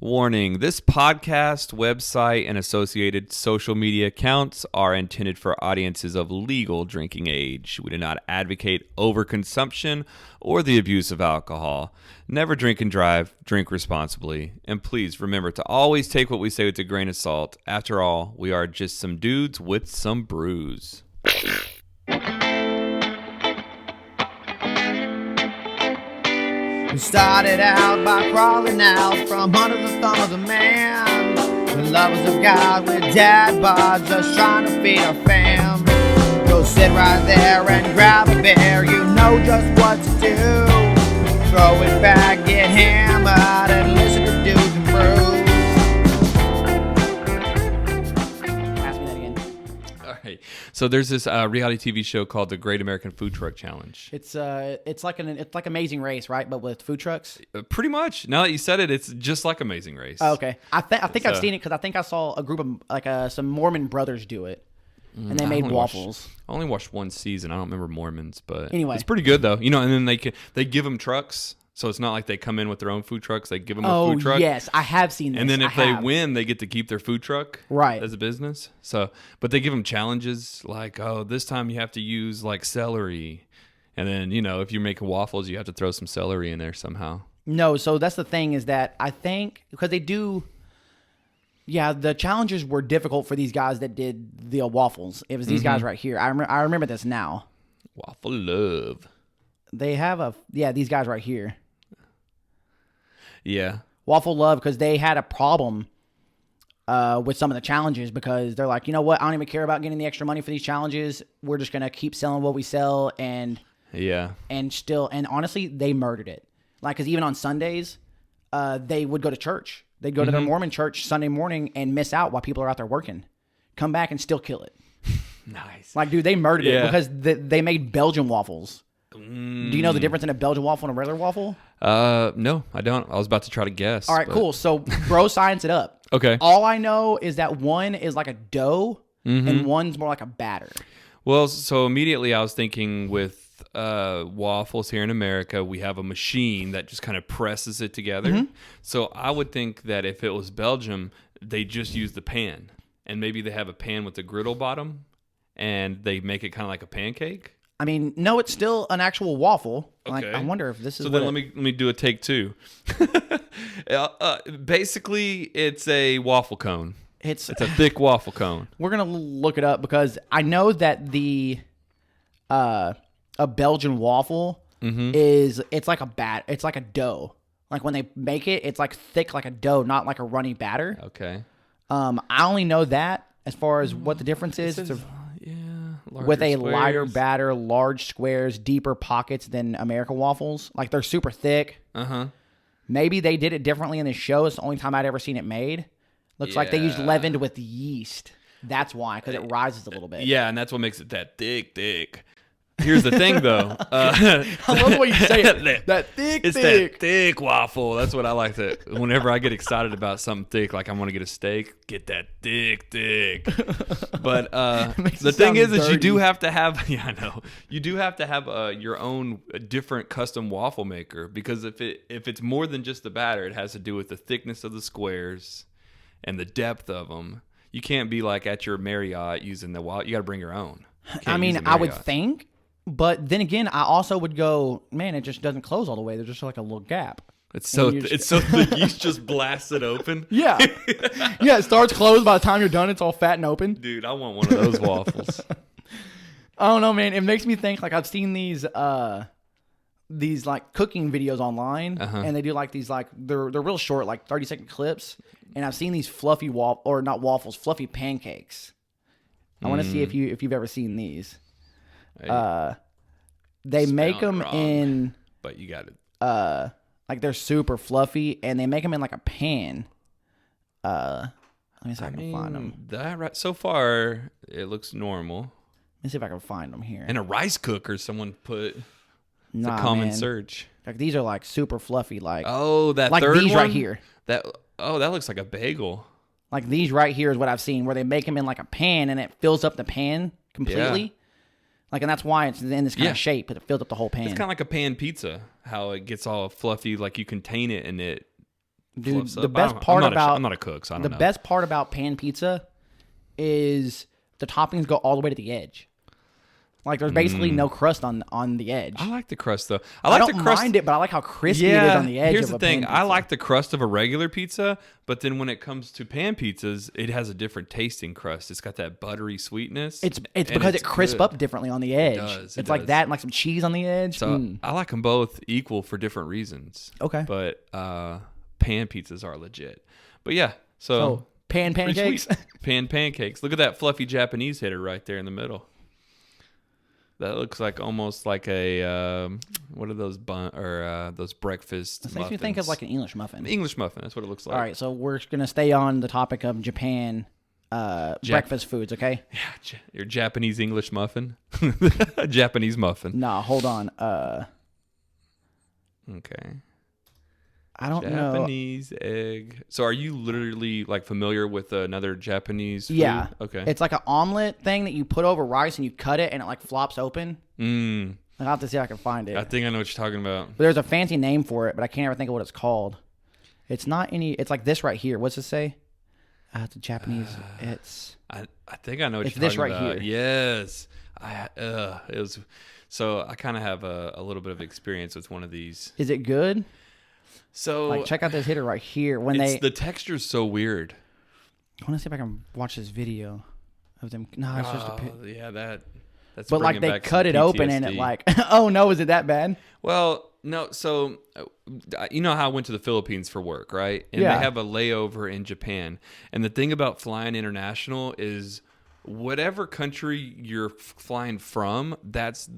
Warning, this podcast, website, and associated social media accounts are intended for audiences of legal drinking age. We do not advocate overconsumption or the abuse of alcohol. Never drink and drive, drink responsibly. And please remember to always take what we say with a grain of salt. After all, we are just some dudes with some brews. We started out by crawling out from under the thumb of the man. The lovers of God with dad bods, just trying to feed our fam. Go sit right there and grab a beer, you know just what to do. Throw it back, get hammered, and listen to dudes and brews. Ask me that again. All right. So there's this reality TV show called The Great American Food Truck Challenge. It's like Amazing Race, right? But with food trucks. Pretty much. Now that you said it, it's just like Amazing Race. Oh, okay. I think I've seen it because I think I saw a group of some Mormon brothers do it, and they made waffles. I only watched one season. I don't remember Mormons, but anyway, it's pretty good though. You know, and then they give them trucks, so it's not like they come in with their own food trucks. They give them a food truck. Oh yes, I have seen this. And then if they win, they get to keep their food truck right as a business. So, but they give them challenges like, oh, this time you have to use like celery, and then if you're making waffles, you have to throw some celery in there somehow. No, so that's the thing is that I think because they do. Yeah, the challenges were difficult for these guys that did the waffles. It was these guys right here. I remember this now. Waffle love. They have these guys right here. Yeah. Waffle love because they had a problem with some of the challenges because they're like, you know what? I don't even care about getting the extra money for these challenges. We're just gonna keep selling what we sell and honestly, they murdered it. Like, because even on Sundays, they would go to church. They'd go to their Mormon church Sunday morning and miss out while people are out there working. Come back and still kill it. Nice. Like, dude, they murdered it because they made Belgian waffles. Do you know the difference in a Belgian waffle and a regular waffle? No, I don't. I was about to try to guess. All right, cool. So, bro, science it up. Okay. All I know is that one is like a dough and one's more like a batter. Well, so immediately I was thinking with waffles here in America, we have a machine that just kind of presses it together. So I would think that if it was Belgium, they just use the pan. And maybe they have a pan with a griddle bottom and they make it kind of like a pancake. I mean, no, it's still an actual waffle. Okay. Like, I wonder if this is. So then let me do a take two. Basically, it's a waffle cone. It's a thick waffle cone. We're gonna look it up because I know that a Belgian waffle it's like a dough. Like when they make it, it's like thick like a dough, not like a runny batter. Okay. I only know that as far as what the difference is. With a lighter batter, large squares, deeper pockets than American waffles. Like they're super thick. Maybe they did it differently in the show. It's the only time I'd ever seen it made. Looks like they used leavened with yeast. That's why, because it rises a little bit. Yeah, and that's what makes it that thick. Here's the thing, though. I love the way you say it. That thick waffle. That's what I like to. Whenever I get excited about something thick, like I want to get a steak, get that thick. But the thing is you do have to have. Yeah, I know. You do have to have your own different custom waffle maker because if it's more than just the batter, it has to do with the thickness of the squares and the depth of them. You can't be like at your Marriott using the waffle. You got to bring your own. I mean, I would think. But then again, I also would go, man, it just doesn't close all the way. There's just like a little gap. It's so thick. You just blast it open. Yeah. Yeah, it starts closed. By the time you're done, it's all fat and open. Dude, I want one of those waffles. I don't know, man. It makes me think, like, I've seen these like cooking videos online, and they do like these, like, they're real short, like 30-second clips. And I've seen these fluffy fluffy pancakes. I want to see if you've ever seen these. They make them in, but you got it. Like they're super fluffy, and they make them in like a pan. Let me see if I can find them. So far, it looks normal. Let me see if I can find them here. And a rice cooker, someone put. It's a common search. Like these are like super fluffy, like that like third these one? right here. That looks like a bagel. Like these right here is what I've seen, where they make them in like a pan, and it fills up the pan completely. Yeah. Like, and that's why it's in this kind of shape, but it fills up the whole pan. It's kind of like a pan pizza, how it gets all fluffy, like you contain it and it Dude, the best part about I'm not a cook, so I don't know. The best part about pan pizza is the toppings go all the way to the edge. Like there's basically no crust on the edge. I like the crust though. I don't mind it, but I like how crispy it is on the edge. Here's the thing: I like the crust of a regular pizza, but then when it comes to pan pizzas, it has a different tasting crust. It's got that buttery sweetness. It's because it crisps up differently on the edge. It does. It's like that, and like some cheese on the edge. So I like them both equal for different reasons. Okay, but pan pizzas are legit. But yeah, so pan pancakes. Pan pancakes. Look at that fluffy Japanese hitter right there in the middle. That looks like almost like a what are those those breakfast muffins? Makes me think of like an English muffin. English muffin, that's what it looks like. All right, so we're gonna stay on the topic of Japan breakfast foods, okay? Yeah, your Japanese English muffin, Japanese muffin. Nah, hold on. Okay. I don't know. Japanese egg. So are you literally like familiar with another Japanese food? Yeah. Okay. It's like an omelet thing that you put over rice and you cut it and it like flops open. I'll have to see if I can find it. I think I know what you're talking about. But there's a fancy name for it, but I can't ever think of what it's called. It's not any. It's like this right here. What's it say? It's a Japanese. It's. I think I know what you're talking about. It's this right here. Yes. It was. So I kind of have a little bit of experience with one of these. Is it good? So like, check out this hitter right here. The texture's so weird. I want to see if I can watch this video of them. No, it's just a pit. Yeah, that's. But like they cut it open and it like, oh no, is it that bad? Well, no. So you know how I went to the Philippines for work, right? And yeah. They have a layover in Japan. And the thing about flying international is whatever country you're flying from, that's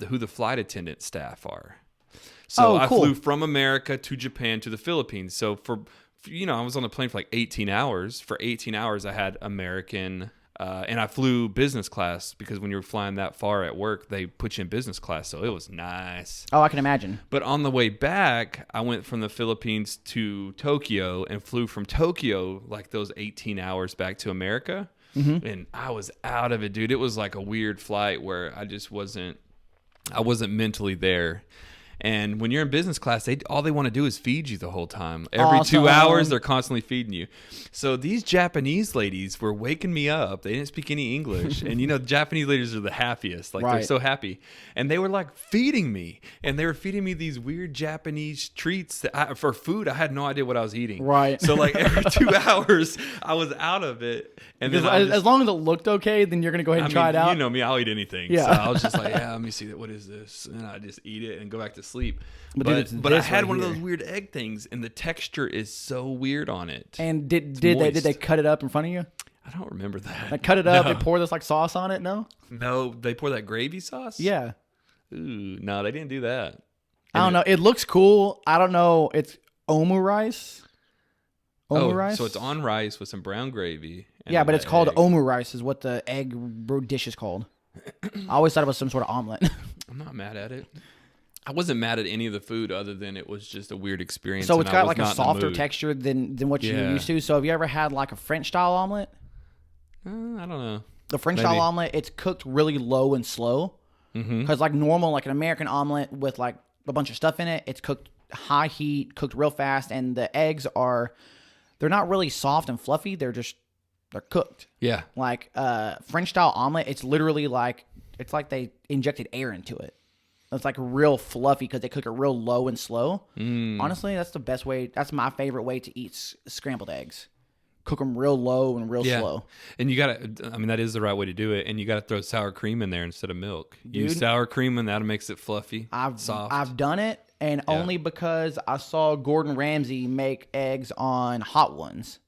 who the flight attendant staff are. So I flew from America to Japan to the Philippines. So I was on the plane for like 18 hours. For 18 hours, I had American, and I flew business class because when you're flying that far at work, they put you in business class. So it was nice. Oh, I can imagine. But on the way back, I went from the Philippines to Tokyo and flew from Tokyo like those 18 hours back to America. Mm-hmm. And I was out of it, dude. It was like a weird flight where I wasn't mentally there. And when you're in business class, all they want to do is feed you the whole time. Every 2 hours, they're constantly feeding you. So these Japanese ladies were waking me up. They didn't speak any English. And, the Japanese ladies are the happiest. Like, right. They're so happy. And they were, like, feeding me. And they were feeding me these weird Japanese treats for food. I had no idea what I was eating. Right. So, like, every 2 hours, I was out of it. And then as long as it looked okay, then you're going to go ahead and try it out. You know me. I'll eat anything. Yeah. So I was just like, let me see that. What is this? And I just eat it and go back to sleep. But I had one of those weird egg things, and the texture is so weird on it. And did they cut it up in front of you? I don't remember that. Like cut it up and pour this like sauce on it? No, they pour that gravy sauce. Yeah. Ooh, no, they didn't do that. I don't know. It looks cool. I don't know. It's omu rice. Rice. So it's on rice with some brown gravy. Yeah, but it's called omu rice. Is what the egg dish is called. I always thought it was some sort of omelet. I'm not mad at it. I wasn't mad at any of the food other than it was just a weird experience. So it's got like a softer texture than what you're used to. So have you ever had like a French style omelet? I don't know. The French style omelet, it's cooked really low and slow. Because like normal, like an American omelet with like a bunch of stuff in it, it's cooked high heat, cooked real fast, and the eggs they're not really soft and fluffy. They're cooked. Yeah. Like French style omelet, it's literally like they injected air into it. It's like real fluffy because they cook it real low and slow. Honestly, that's the best way. That's my favorite way to eat scrambled eggs. Cook them real low and real slow. And that is the right way to do it. And you got to throw sour cream in there instead of milk. Use sour cream and that makes it fluffy, soft. I've done it, and only because I saw Gordon Ramsay make eggs on Hot Ones.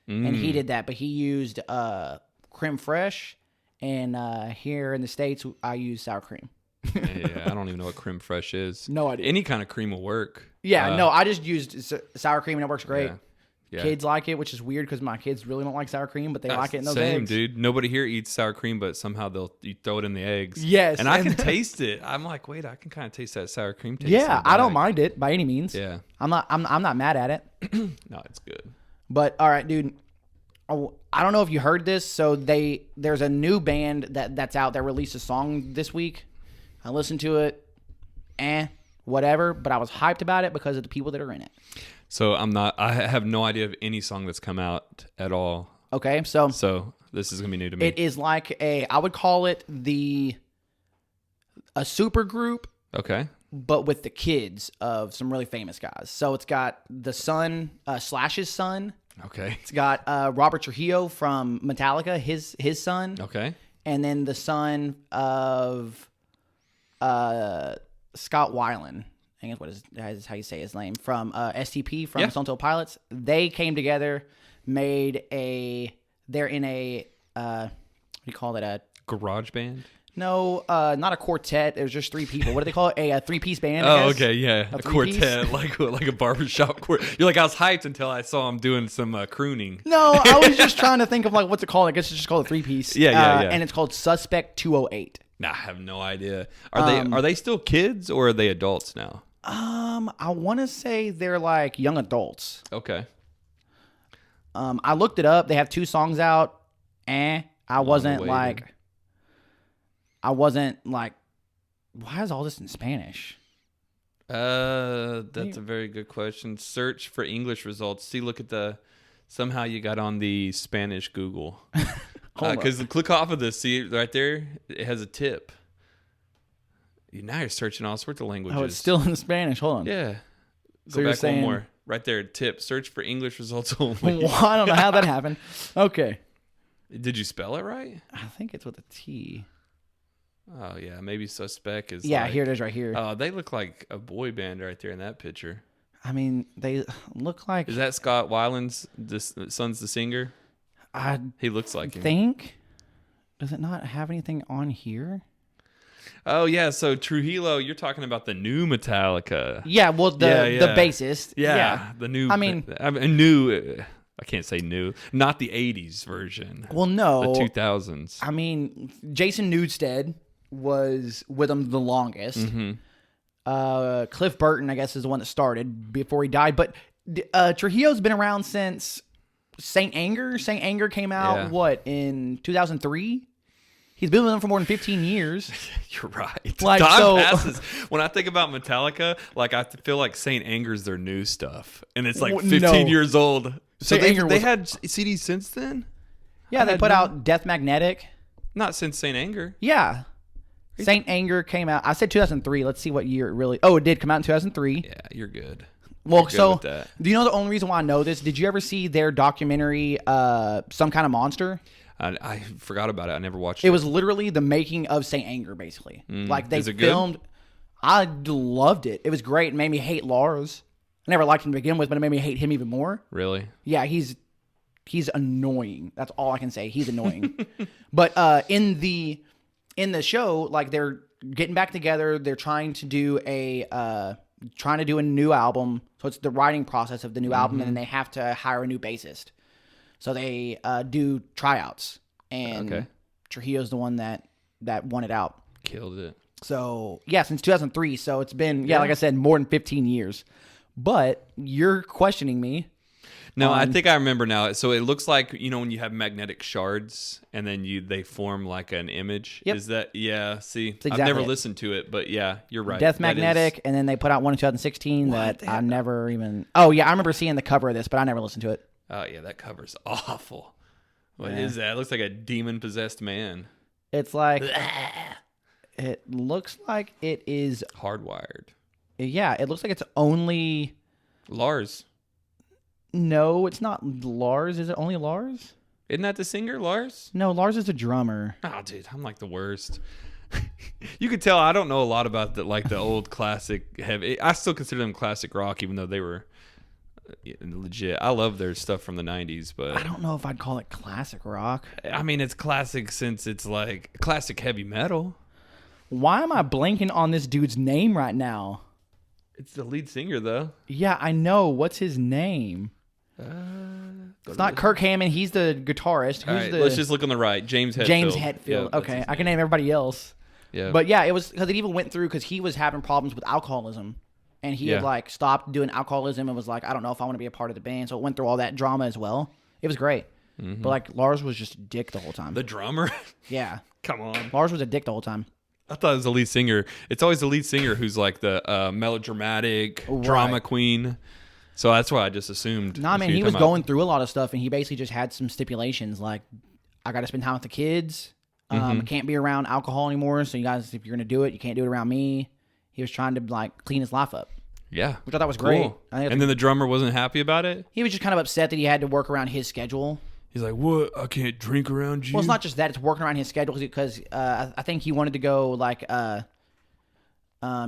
And he did that, but he used creme fraiche, and here in the States, I use sour cream. Yeah, I don't even know what creme fraiche is. No idea. Any kind of cream will work. Yeah, no, I just used sour cream and it works great. Yeah. Kids like it, which is weird because my kids really don't like sour cream, but they like it in those eggs. Same, dude. Nobody here eats sour cream, but somehow you throw it in the eggs. Yes. And I can taste it. I'm like, wait, I can kind of taste that sour cream taste. Yeah, I don't mind it by any means. Yeah. I'm not mad at it. No, it's good. But all right, dude. I don't know if you heard this. So there's a new band that's out that released a song this week. I listened to it, whatever, but I was hyped about it because of the people that are in it. So I have no idea of any song that's come out at all. Okay, so this is gonna be new to me. It is like I would call it a super group. Okay. But with the kids of some really famous guys. So it's got the son, Slash's son. Okay. It's got Robert Trujillo from Metallica, his son. Okay. And then the son of Scott Weiland. I think is how you say his name. From STP, from Stone Temple Pilots. They came together, they're in a, what do you call it? A garage band? No, not a quartet. There's just three people. What do they call it? A three-piece band, I guess? Okay, yeah. A quartet, like a barbershop quartet. You're like, I was hyped until I saw him doing some crooning. No, I was just trying to think of like what's it called? I guess it's just called a three-piece. Yeah. And it's called Suspect 208. Nah, I have no idea. Are they still kids or are they adults now? I want to say they're like young adults. Okay. I looked it up. They have 2 songs out. I wasn't like, why is all this in Spanish? That's a very good question. Search for English results. See, look at somehow you got on the Spanish Google. Because click off of this. See right there, it has a tip. Now you're searching all sorts of languages. Oh, it's still in Spanish. Hold on. Yeah. So Go back one more. Right there, tip. Search for English results only. Well, I don't know how that happened. Okay. Did you spell it right? I think it's with a T. Oh, yeah. Maybe Suspect is here it is right here. Oh, they look like a boy band right there in that picture. I mean, they look like... Is that Scott Weiland's son's the singer? He looks like him. Does it not have anything on here? Oh, yeah. So Trujillo, you're talking about the new Metallica. Yeah, well, the bassist. Yeah, the new... new... I can't say new. Not the 80s version. Well, no. The 2000s. I mean, Jason Newsted was with them the longest. Mm-hmm. Cliff Burton, I guess, is the one that started before he died. But Trujillo's been around since Saint Anger. Saint Anger came out, in 2003? He's been with them for more than 15 years. You're right. Time passes. When I think about Metallica, I feel like Saint Anger's their new stuff. And it's 15 years old. So they had CDs since then? Yeah, they put out Death Magnetic. Not since Saint Anger. Yeah. Saint Anger came out. I said 2003. Let's see what year it really... Oh, it did come out in 2003. Yeah, you're good. Well, do you know the only reason why I know this? Did you ever see their documentary, Some Kind of Monster? I forgot about it. I never watched it. It was literally the making of Saint Anger, basically. They Is it filmed... Good? I loved it. It was great. It made me hate Lars. I never liked him to begin with, but it made me hate him even more. Really? Yeah, he's annoying. That's all I can say. He's annoying. But in the show, they're getting back together. They're trying to do a new album. So it's the writing process of the new album, and then they have to hire a new bassist. So they do tryouts, and Trujillo's the one that won it out. Killed it. So yeah, since 2003. So it's been like I said, more than 15 years. But you're questioning me. No, I think I remember now. So it looks like, when you have magnetic shards and then they form like an image. Yep. Is that, see, exactly I've never listened to it, but yeah, you're right. Death Magnetic, and then they put out one in 2016 that I never even... Oh, yeah, I remember seeing the cover of this, but I never listened to it. Oh, yeah, that cover's awful. What is that? It looks like a demon-possessed man. It's like... It looks like it is... Hardwired. Yeah, it looks like it's only... Lars. No, it's not Lars. Is it only Lars? Isn't that the singer, Lars? No, Lars is a drummer. Oh, dude, I'm like the worst. You could tell I don't know a lot about the old classic heavy. I still consider them classic rock, even though they were legit. I love their stuff from the 90s, but... I don't know if I'd call it classic rock. I mean, it's classic since it's like classic heavy metal. Why am I blanking on this dude's name right now? It's the lead singer, though. Yeah, I know. What's his name? It's not Kirk Hammond. He's the guitarist. All right, let's just look on the right. James Hetfield. James Hetfield. Yeah, okay, I can name everybody else. Yeah. But yeah, it was because it even went through because he was having problems with alcoholism. And he had stopped doing alcoholism and was like, I don't know if I want to be a part of the band. So it went through all that drama as well. It was great. Mm-hmm. But Lars was just a dick the whole time. The drummer? Yeah. Come on. Lars was a dick the whole time. I thought it was the lead singer. It's always the lead singer who's like the melodramatic drama queen. So that's why I just assumed. Nah, man, he was going through a lot of stuff, and he basically just had some stipulations like, I got to spend time with the kids. I can't be around alcohol anymore. So you guys, if you're gonna do it, you can't do it around me. He was trying to like clean his life up. Yeah, which I thought was great. And then the drummer wasn't happy about it. He was just kind of upset that he had to work around his schedule. He's like, "What? I can't drink around you." Well, it's not just that; it's working around his schedule because I think he wanted to go like.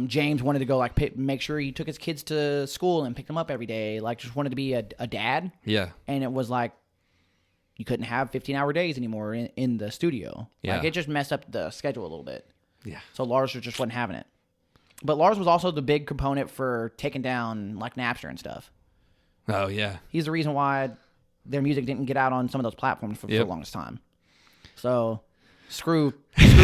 James wanted to go like make sure he took his kids to school and picked them up every day. Like just wanted to be a dad. Yeah. And it was like you couldn't have 15-hour days anymore in the studio. Yeah. Like it just messed up the schedule a little bit. Yeah. So Lars just wasn't having it. But Lars was also the big component for taking down like Napster and stuff. Oh yeah. He's the reason why their music didn't get out on some of those platforms for the longest time. So screw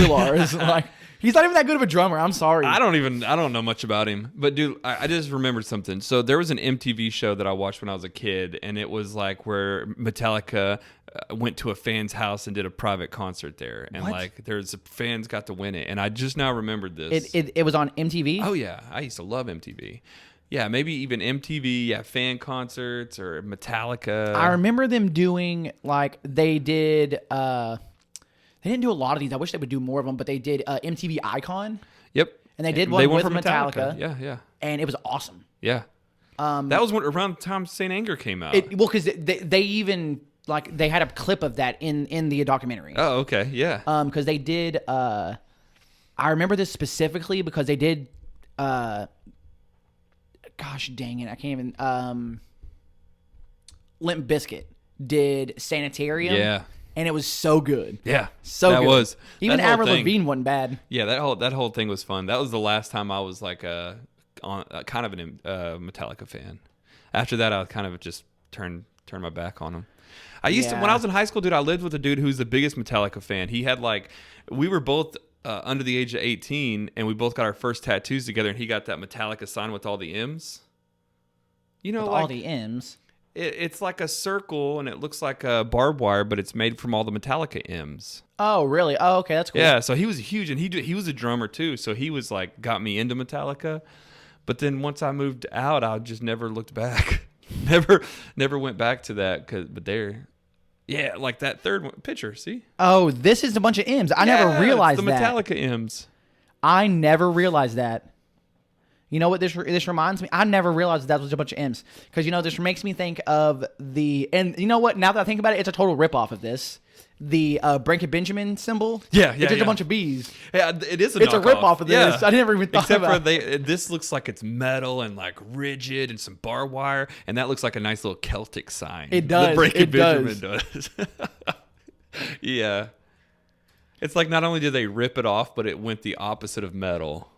Lars. Like he's not even that good of a drummer. I'm sorry. I don't know much about him. But dude, I just remembered something. So there was an MTV show that I watched when I was a kid, and it was like where Metallica went to a fan's house and did a private concert there, and like there's fans got to win it. And I just now remembered this. It was on MTV. Oh yeah, I used to love MTV. Yeah, maybe even MTV. Yeah, fan concerts or Metallica. I remember them doing like they did. They didn't do a lot of these. I wish they would do more of them, but they did MTV Icon. Yep. And they did one with Metallica. Yeah, yeah. And it was awesome. Yeah. That was around the time Saint Anger came out. Well, because they even like they had a clip of that in the documentary. Oh, okay, yeah. Because they did. I remember this specifically because they did. Gosh dang it! I can't even. Limp Bizkit did Sanitarium. Yeah. And it was so good. Yeah, so that good. was Even Avril Lavigne wasn't bad. Yeah, that whole thing was fun. That was the last time I was like kind of a Metallica fan. After that, I kind of just turned my back on them. I used to when I was in high school, dude. I lived with a dude who's the biggest Metallica fan. He had like we were both under the age of 18, and we both got our first tattoos together. And he got that Metallica sign with all the M's. You know, with like all the M's. It's like a circle, and it looks like a barbed wire, but it's made from all the Metallica M's. Oh, really? Oh, okay, that's cool. Yeah, so he was huge, and he was a drummer too, so he was like got me into Metallica. But then once I moved out, I just never looked back. never went back to that. Yeah, like that third one, picture. See? Oh, this is a bunch of M's. I never realized it's the Metallica M's. I never realized that. You know what this reminds me? I never realized that was a bunch of M's. Because, this makes me think of and you know what? Now that I think about it, it's a total ripoff of this. The Breaking Benjamin symbol. Yeah. It's just a bunch of B's. Yeah, it is It's a ripoff of this. Yeah. I never even thought about it. Except for this looks like it's metal and like rigid and some barbed wire. And that looks like a nice little Celtic sign. It does. The Breaking Benjamin does. Yeah. It's like not only did they rip it off, but it went the opposite of metal.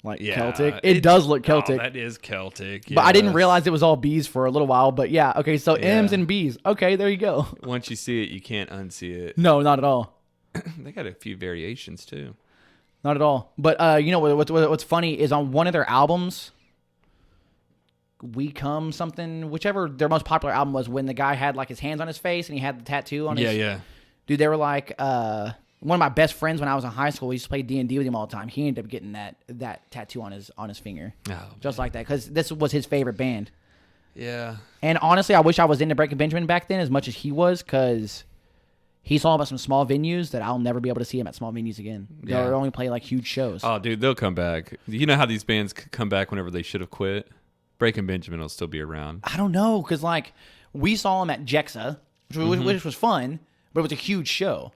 Like Celtic. It does look Celtic. Oh, that is Celtic. Yes. But I didn't realize it was all B's for a little while. But yeah, okay, so M's and B's. Okay, there you go. Once you see it, you can't unsee it. No, not at all. They got a few variations too. Not at all. But you know what's funny is on one of their albums, We Come something, whichever their most popular album was, when the guy had like his hands on his face and he had the tattoo on his. Yeah. Dude, they were like. One of my best friends when I was in high school, we used to play D&D with him all the time. He ended up getting that tattoo on his finger. Just like that, because this was his favorite band. Yeah. And honestly, I wish I was into Breaking Benjamin back then as much as he was, because he saw him at some small venues that I'll never be able to see him at small venues again. They'll only play like huge shows. Oh, dude, they'll come back. You know how these bands come back whenever they should have quit? Breaking Benjamin will still be around. I don't know, because like we saw him at Jexa, which was fun, but it was a huge show.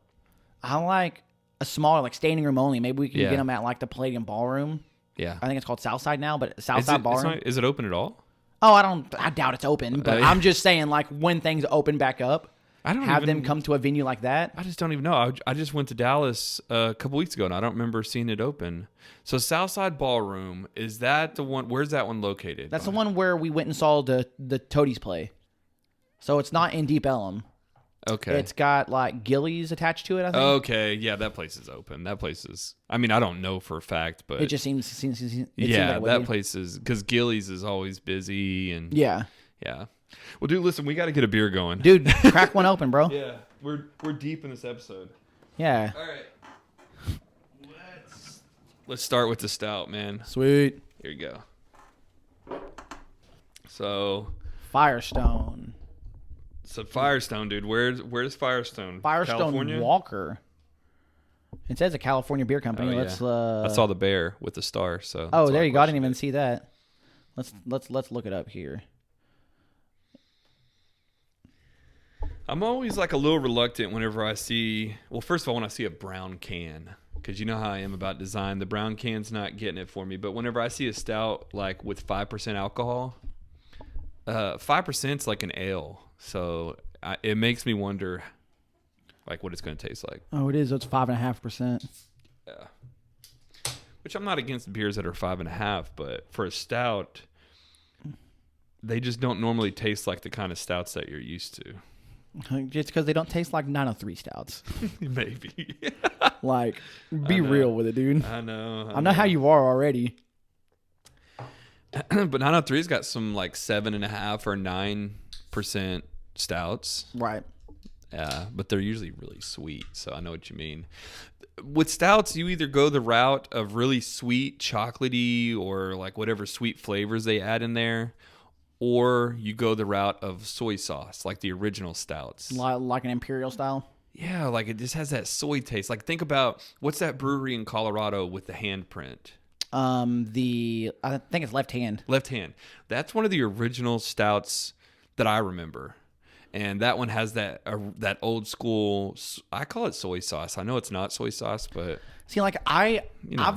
I like a smaller, like standing room only. Maybe we can get them at like the Palladium Ballroom. Yeah, I think it's called Southside now, but Southside Ballroom. Is it open at all? Oh, I doubt it's open. But I'm just saying, like when things open back up, them come to a venue like that. I just don't even know. I just went to Dallas a couple weeks ago, and I don't remember seeing it open. So Southside Ballroom, is that the one? Where's that one located? That's the one where we went and saw the Toadies play. So it's not in Deep Ellum. Okay. It's got like Gillies attached to it, I think. Okay, yeah, that place is open. That place is. I mean, I don't know for a fact, but it just seems yeah, like that place is because Gillies is always busy and yeah. Well, dude, listen, we got to get a beer going, dude. Crack one open, bro. Yeah, we're deep in this episode. Yeah. All right. Let's start with the stout, man. Sweet. Here you go. So Firestone. So Firestone, dude. Where's Firestone? Firestone California? Walker. It says a California beer company. Oh, Let's. I saw the bear with the star. So. Oh, there you go. I didn't even see that. Let's look it up here. I'm always like a little reluctant whenever I see. Well, first of all, when I see a brown can, because you know how I am about design, the brown can's not getting it for me. But whenever I see a stout like with 5% alcohol, 5% is like an ale, so it makes me wonder, like, what it's going to taste like. Oh, it is. It's 5.5%. Yeah. Which I'm not against beers that are 5.5, but for a stout, they just don't normally taste like the kind of stouts that you're used to. Just because they don't taste like 903 stouts. Maybe. Like, be real with it, dude. I know. I know how you are already. But 903's got some like 7.5 or 9% stouts. Right. Yeah, but they're usually really sweet, so I know what you mean. With stouts, you either go the route of really sweet, chocolatey, or like whatever sweet flavors they add in there, or you go the route of soy sauce, like the original stouts. Like an imperial style? Yeah, like it just has that soy taste. Like think about, what's that brewery in Colorado with the handprint? I think it's Left Hand. Left Hand. That's one of the original stouts that I remember. And that one has that old school, I call it soy sauce. I know it's not soy sauce, but... See, like, I've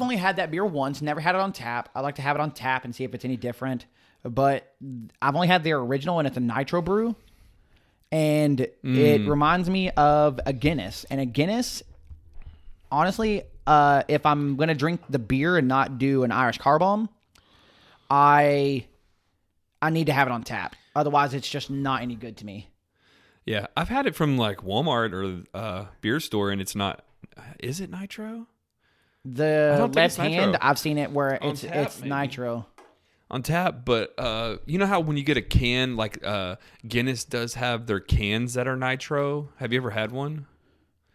only had that beer once, never had it on tap. I like to have it on tap and see if it's any different. But I've only had their original, and it's a nitro brew. And it reminds me of a Guinness. And a Guinness, honestly, if I'm going to drink the beer and not do an Irish car bomb, I need to have it on tap. Otherwise, it's just not any good to me. Yeah, I've had it from like Walmart or beer store, and it's not. Is it nitro? The Left Hand, I've seen it where it's nitro on tap. But you know how when you get a can, like Guinness does have their cans that are nitro. Have you ever had one?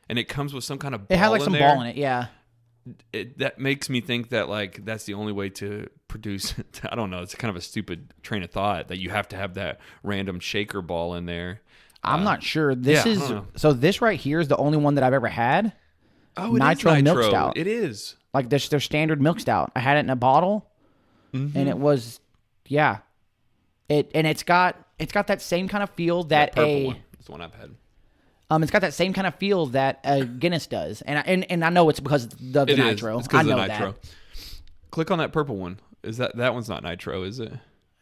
And it comes with some kind of ball. It has like some ball in it, yeah. That makes me think that like that's the only way to produce. I don't know. It's kind of a stupid train of thought that you have to have that random shaker ball in there. I'm not sure. So this right here is the only one that I've ever had. Oh, it nitro is nitro milk stout. It is like their standard milk stout. I had it in a bottle, and it was, yeah. It's got that same kind of feel that purple one. That's the one I've had. It's got that same kind of feel that a Guinness does, and I know it's because of the nitro. It's because of the nitro. Click on that purple one. Is that one's not nitro? Is it?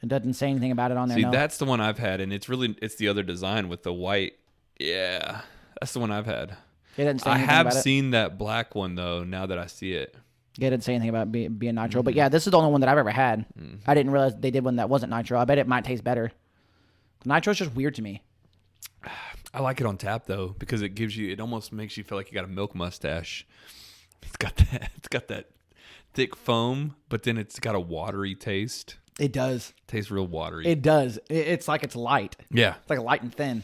It doesn't say anything about it on there. See, that's the one I've had, and it's the other design with the white. Yeah, that's the one I've had. It doesn't say I anything have about seen that black one though. Now that I see it, it didn't say anything about being nitro. But yeah, this is the only one that I've ever had. I didn't realize they did one that wasn't nitro. I bet it might taste better. Nitro's just weird to me. I like it on tap though because it almost makes you feel like you got a milk mustache. It's got that thick foam, but then it's got a watery taste. It does. It tastes real watery. It does. It's like it's light. Yeah. It's like light and thin.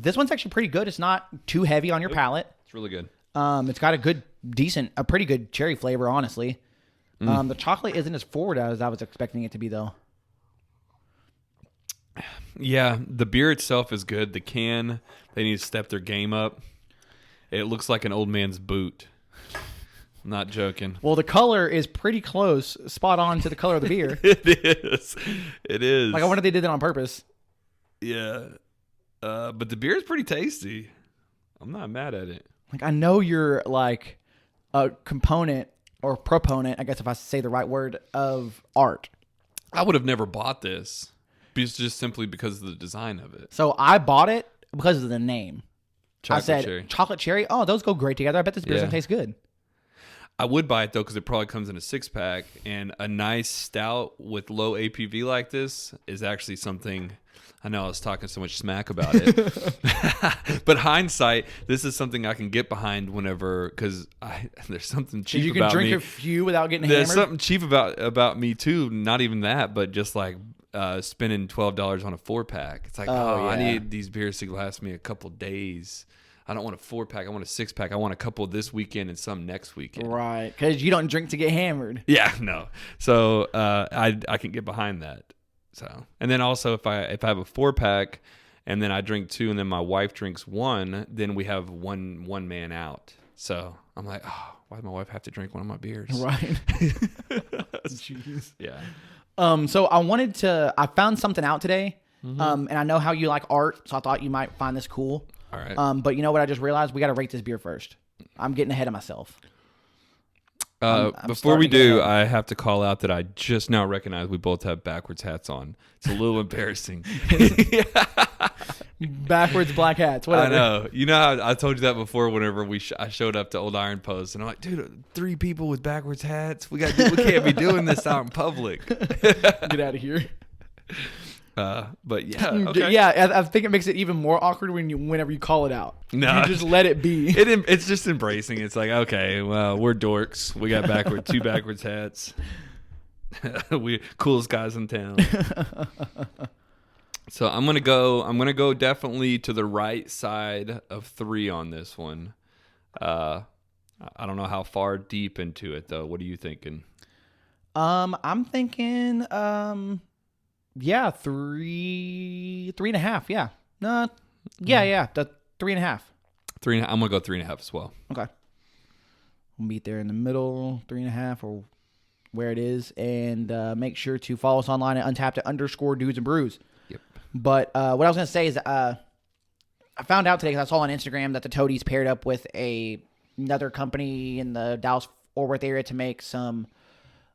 This one's actually pretty good. It's not too heavy on your palate. It's really good. It's got a pretty good cherry flavor, honestly. The chocolate isn't as forward as I was expecting it to be, though. Yeah, the beer itself is good. The can, they need to step their game up. It looks like an old man's boot. I'm not joking. Well, the color is pretty close, spot on to the color of the beer. It is. It is. Like, I wonder if they did that on purpose. Yeah. But the beer is pretty tasty. I'm not mad at it. Like, I know you're like a component or proponent, I guess if I say the right word, of art. I would have never bought this. Just simply because of the design of it. So I bought it because of the name. Cherry. Chocolate cherry. Oh, those go great together. I bet this beer's gonna taste good. I would buy it though because it probably comes in a 6-pack, and a nice stout with low ABV like this is actually something. I know I was talking so much smack about it, but hindsight, this is something I can get behind whenever because there's something cheap you about me. You can drink a few without getting There's hammered. something cheap about me too. Not even that, but just like spending $12 on a 4-pack. It's like, I need these beers to last me a couple days. I don't want a 4-pack. I want a 6-pack. I want a couple this weekend and some next weekend. Right, because you don't drink to get hammered. Yeah, no. So I can get behind that. So, and then also if I have a 4-pack and then I drink 2 and then my wife drinks 1, then we have one man out. So I'm like, oh, why does my wife have to drink one of my beers? Right. Jeez. Yeah. So I found something out today. And I know how you like art, so I thought you might find this cool. All right. But you know what I just realized? We got to rate this beer first. I'm getting ahead of myself. I'm before we do, I have to call out that I just now recognize we both have backwards hats on. It's a little embarrassing. Backwards black hats. Whatever. I know. You know how I told you that before whenever I showed up to Old Iron Post, and I'm like, dude, 3 people with backwards hats? We can't be doing this out in public. Get out of here. But yeah, okay. Yeah, I think it makes it even more awkward whenever you call it out. No, you just let it be. It's just embracing. It's like, okay, well, we're dorks. We got 2 backwards hats. We coolest guys in town. So I'm gonna go definitely to the right side of 3 on this one. I don't know how far deep into it though. What are you thinking? I'm thinking yeah, 3.5. Yeah. No. Yeah. The 3.5. 3.5. I'm gonna go 3.5 as well. Okay. We'll meet there in the middle, 3.5 or where it is, and make sure to follow us online at Untapped_Dudes and Brews. Yep. But what I was gonna say is, I found out today because I saw on Instagram that the Toadies paired up with another company in the Dallas-Fort Worth area to make some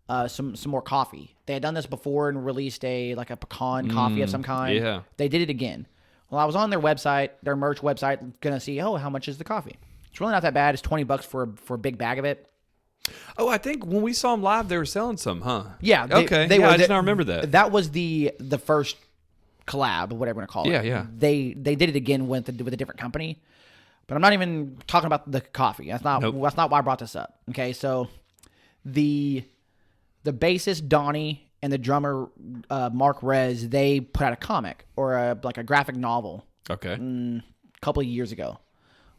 more coffee. They had done this before and released a pecan coffee of some kind. Yeah. They did it again. Well, I was on their website, their merch website, gonna see, how much is the coffee? It's really not that bad. It's $20 for a big bag of it. Oh, I think when we saw them live, they were selling some, huh? Yeah. Okay. I just don't remember that. That was the first collab, whatever you want to call it. Yeah. They did it again with a different company. But I'm not even talking about the coffee. That's not why I brought this up. Okay, so the bassist Donnie and the drummer Mark Rez, they put out a comic or a graphic novel. Okay. A couple of years ago.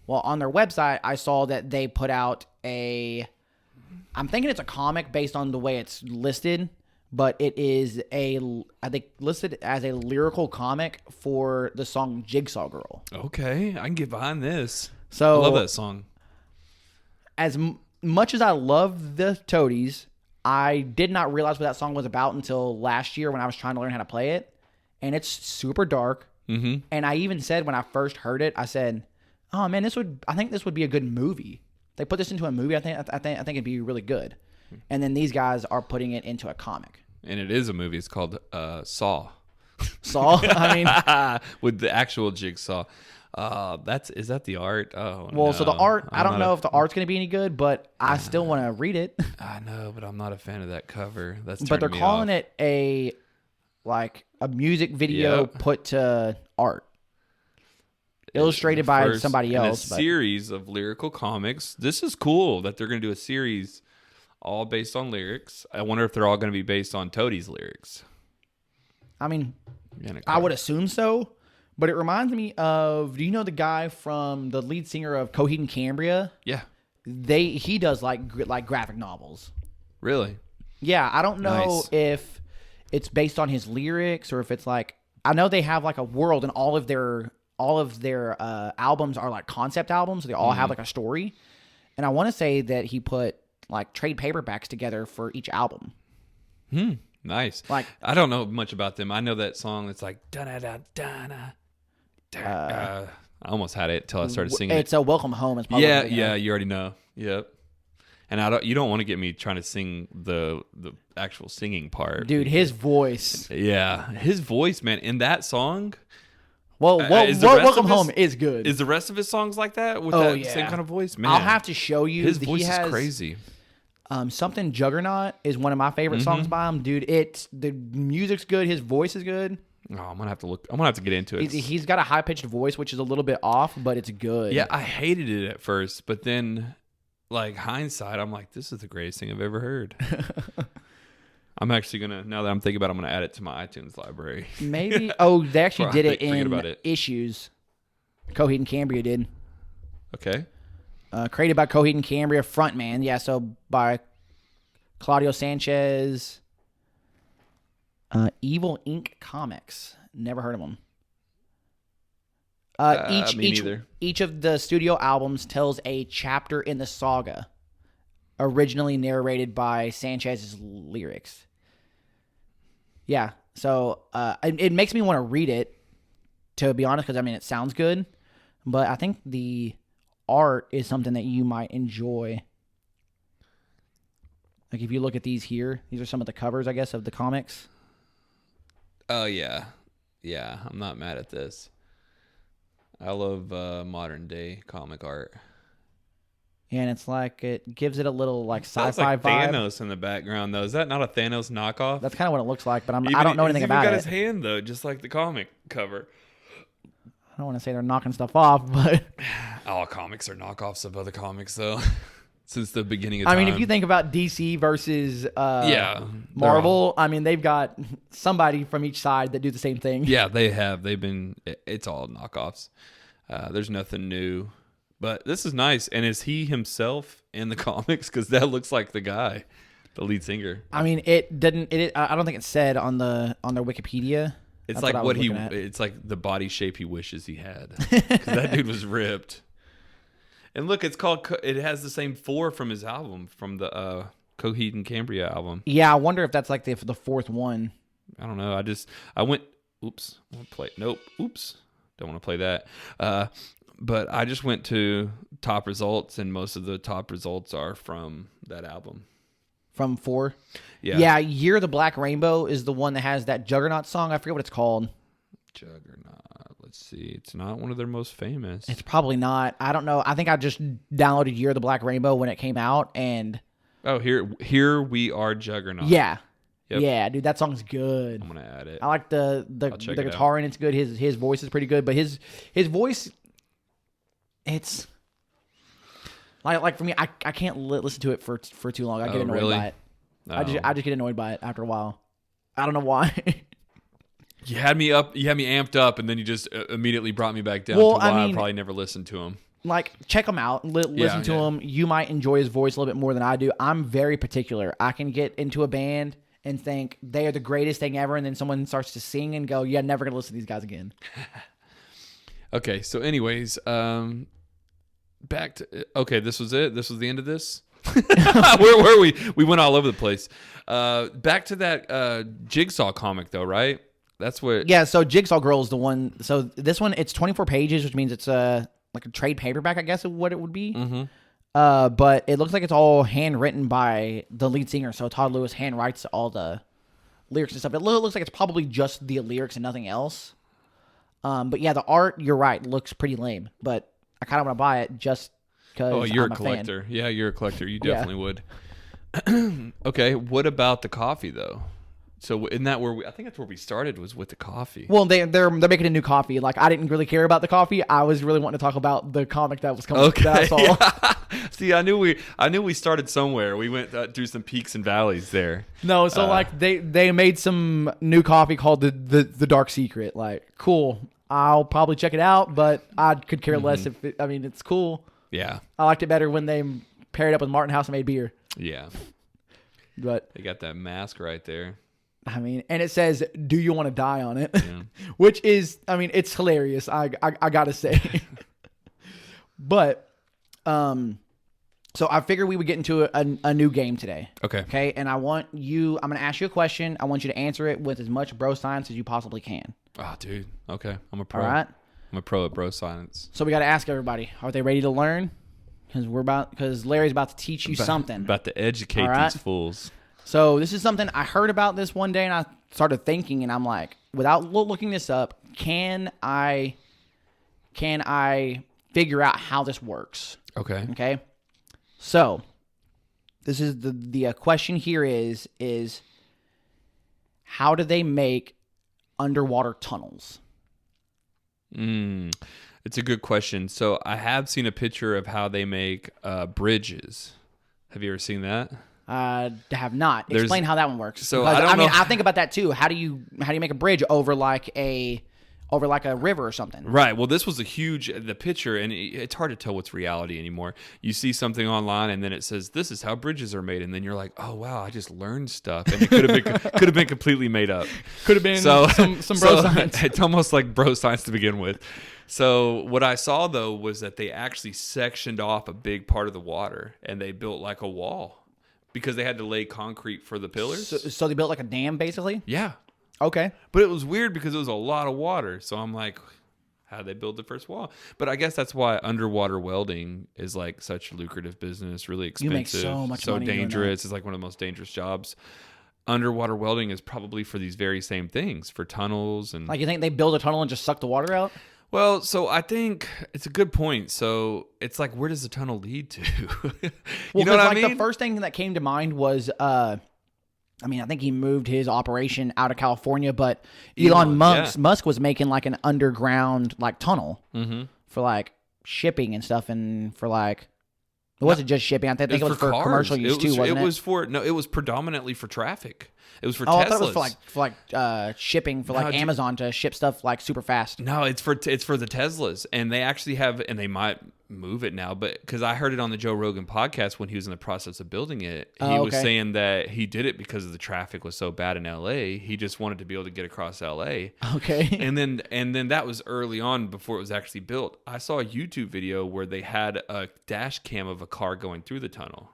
Well, on their website, I saw that they put out I'm thinking it's a comic based on the way it's listed, but it is I think listed as a lyrical comic for the song Jigsaw Girl. Okay, I can get behind this. So I love that song. As much as I love the Toadies, I did not realize what that song was about until last year when I was trying to learn how to play it. And it's super dark. Mm-hmm. And I even said when I first heard it, I said, "Oh man, I think this would be a good movie. They put this into a movie. I think it'd be really good." And then these guys are putting it into a comic. And it is a movie. It's called Saw. Saw? I mean, with the actual Jigsaw. Is that the art? Oh, well, no. So the art, I don't know if the art's going to be any good, but I still want to read it. I know, but I'm not a fan of that cover. But they're calling it a music video put to art. Illustrated by somebody else. A series of lyrical comics. This is cool that they're going to do a series all based on lyrics. I wonder if they're all going to be based on Toadie's lyrics. I mean, I would assume so. But it reminds me of, do you know the guy from the lead singer of Coheed and Cambria? Yeah. He does like graphic novels. Really? Yeah, I don't know if it's based on his lyrics or if it's I know they have a world and all of their albums are concept albums. So they all have a story. And I want to say that he put trade paperbacks together for each album. Nice. I don't know much about them. I know that song that's da-da-da-da-da. I almost had it till I started singing It's a Welcome Home. It's probably you already know. Yep. And you don't want to get me trying to sing the actual singing part. Dude, his voice. Yeah. His voice, man, in that song. Well, Welcome Home is good. Is the rest of his songs like that with same kind of voice? Man, I'll have to show you. His voice is crazy. Something Juggernaut is one of my favorite songs by him, dude. The music's good, his voice is good. Oh, I'm gonna have to look. I'm gonna have to get into it. He's got a high pitched voice, which is a little bit off, but it's good. Yeah, I hated it at first, but then, hindsight, I'm like, this is the greatest thing I've ever heard. I'm actually gonna, now that I'm thinking about it, I'm gonna add it to my iTunes library. Maybe. Oh, they actually did it in Issues. Coheed and Cambria did. Okay. Created by Coheed and Cambria frontman. Yeah, so by Claudio Sanchez. Evil Inc. Comics. Never heard of them. Me neither. Each of the studio albums tells a chapter in the saga, originally narrated by Sanchez's lyrics. Yeah, so it makes me want to read it, to be honest, because, I mean, it sounds good, but I think the art is something that you might enjoy. Like, if you look at these here, these are some of the covers, I guess, of the comics. Oh, yeah. Yeah, I'm not mad at this. I love modern day comic art. And it's like, it gives it a little like sci-fi like vibe. Thanos in the background, though. Is that not a Thanos knockoff? That's kind of what it looks like, but I don't know anything about it. He's got his hand, though, just like the comic cover. I don't want to say they're knocking stuff off, but... All comics are knockoffs of other comics, though. Since the beginning of time. I mean, if you think about DC versus all... Marvel, I mean, they've got somebody from each side that do the same thing. Yeah, they have. It's all knockoffs. There's nothing new. But this is nice. And is he himself in the comics? Because that looks like the guy, the lead singer. I mean, I don't think it said on their Wikipedia. It's like it's like the body shape he wishes he had. Because that dude was ripped. And look, it has the same 4 from his album, from the Coheed and Cambria album. Yeah, I wonder if that's like the 4th one. I don't know. Oops. I want to play. Nope. Oops. Don't want to play that. But I just went to top results, and most of the top results are from that album. From 4? Yeah. Yeah, Year of the Black Rainbow is the one that has that Juggernaut song. I forget what it's called. Juggernaut. Let's see. It's not one of their most famous. It's probably not. I don't know. I think I just downloaded Year of the Black Rainbow when it came out, and... Oh, here we are, Juggernaut. Yeah. Yep. Yeah, dude, that song's good. I'm going to add it. I like the guitar, and it's good. His voice is pretty good, but his voice... It's like for me, I can't listen to it for too long. I get annoyed by it. I just get annoyed by it after a while. I don't know why. You had me amped up, and then you just immediately brought me back down to why I probably never listened to him. Like, check him out. Listen to him. You might enjoy his voice a little bit more than I do. I'm very particular. I can get into a band and think they are the greatest thing ever, and then someone starts to sing and go, yeah, never going to listen to these guys again. Okay, so anyways, this was it. This was the end of this. Where were we? We went all over the place. Back to that Jigsaw comic, though, right? That's what. Yeah. So Jigsaw Girl is the one. So this one, it's 24 pages, which means it's like a trade paperback, I guess, of what it would be. Mm-hmm. But it looks like it's all handwritten by the lead singer. So Todd Lewis handwrites all the lyrics and stuff. It looks like it's probably just the lyrics and nothing else. But yeah, the art, you're right, looks pretty lame. But I kind of want to buy it just because you're I'm a collector. Fan. Yeah, you're a collector. You definitely would. Okay, what about the coffee though? So isn't that where I think that's where we started, was with the coffee. Well, they're making a new coffee. Like, I didn't really care about the coffee. I was really wanting to talk about the comic that was coming. Okay. That I saw. Yeah. See, I knew we started somewhere. We went through some peaks and valleys there. No, so like they made some new coffee called the Dark Secret. Like, cool. I'll probably check it out, but I could care less if it's cool. Yeah. I liked it better when they paired up with Martin House and made beer. Yeah. But they got that mask right there. I mean, and it says, "Do you want to die?" on it, yeah. Which is, it's hilarious. I gotta say. But, so I figured we would get into a new game today. Okay. Okay, and I'm going to ask you a question. I want you to answer it with as much bro science as you possibly can. Oh, dude. Okay, I'm a pro. All right. I'm a pro at bro science. So we got to ask everybody: are they ready to learn? Because Larry's about to teach you something. About to educate these fools. So this is something I heard about this one day, and I started thinking, and I'm like, without looking this up, can I figure out how this works? Okay. Okay. So this is the question here is how do they make underwater tunnels? It's a good question. So I have seen a picture of how they make bridges. Have you ever seen that? Have not. Explain how that one works. So because, I don't know. I think about that too. How do you make a bridge over like a over like a river or something. Right. Well, this was the picture, and it's hard to tell what's reality anymore. You see something online, and then it says, "This is how bridges are made," and then you're like, "Oh wow, I just learned stuff," and it could have been completely made up. Could have been some bro science. It's almost like bro science to begin with. So what I saw though was that they actually sectioned off a big part of the water, and they built like a wall because they had to lay concrete for the pillars. So they built like a dam, basically. Yeah. Okay. But it was weird because it was a lot of water. So I'm like, how did they build the first wall? But I guess that's why underwater welding is like such a lucrative business, really expensive. You make so much money dangerous. It's like one of the most dangerous jobs. Underwater welding is probably for these very same things, for tunnels. And like, you think they build a tunnel and just suck the water out? Well, so I think it's a good point. So it's like, where does the tunnel lead to? You know what I mean? The first thing that came to mind was... I mean, I think he moved his operation out of California, but Elon Musk was making like an underground like tunnel for like shipping and stuff, and for like it wasn't just shipping. I think it was for commercial use too, wasn't it? It was predominantly for traffic. It was for Teslas. Teslas. I thought it was for like shipping for like Amazon to ship stuff like super fast. No, it's for the Teslas, and they actually have, and they might move it now, but because I heard it on the Joe Rogan podcast when he was in the process of building it, he was saying that he did it because the traffic was so bad in LA. He just wanted to be able to get across LA. Okay. And then that was early on before it was actually built. I saw a YouTube video where they had a dash cam of a car going through the tunnel.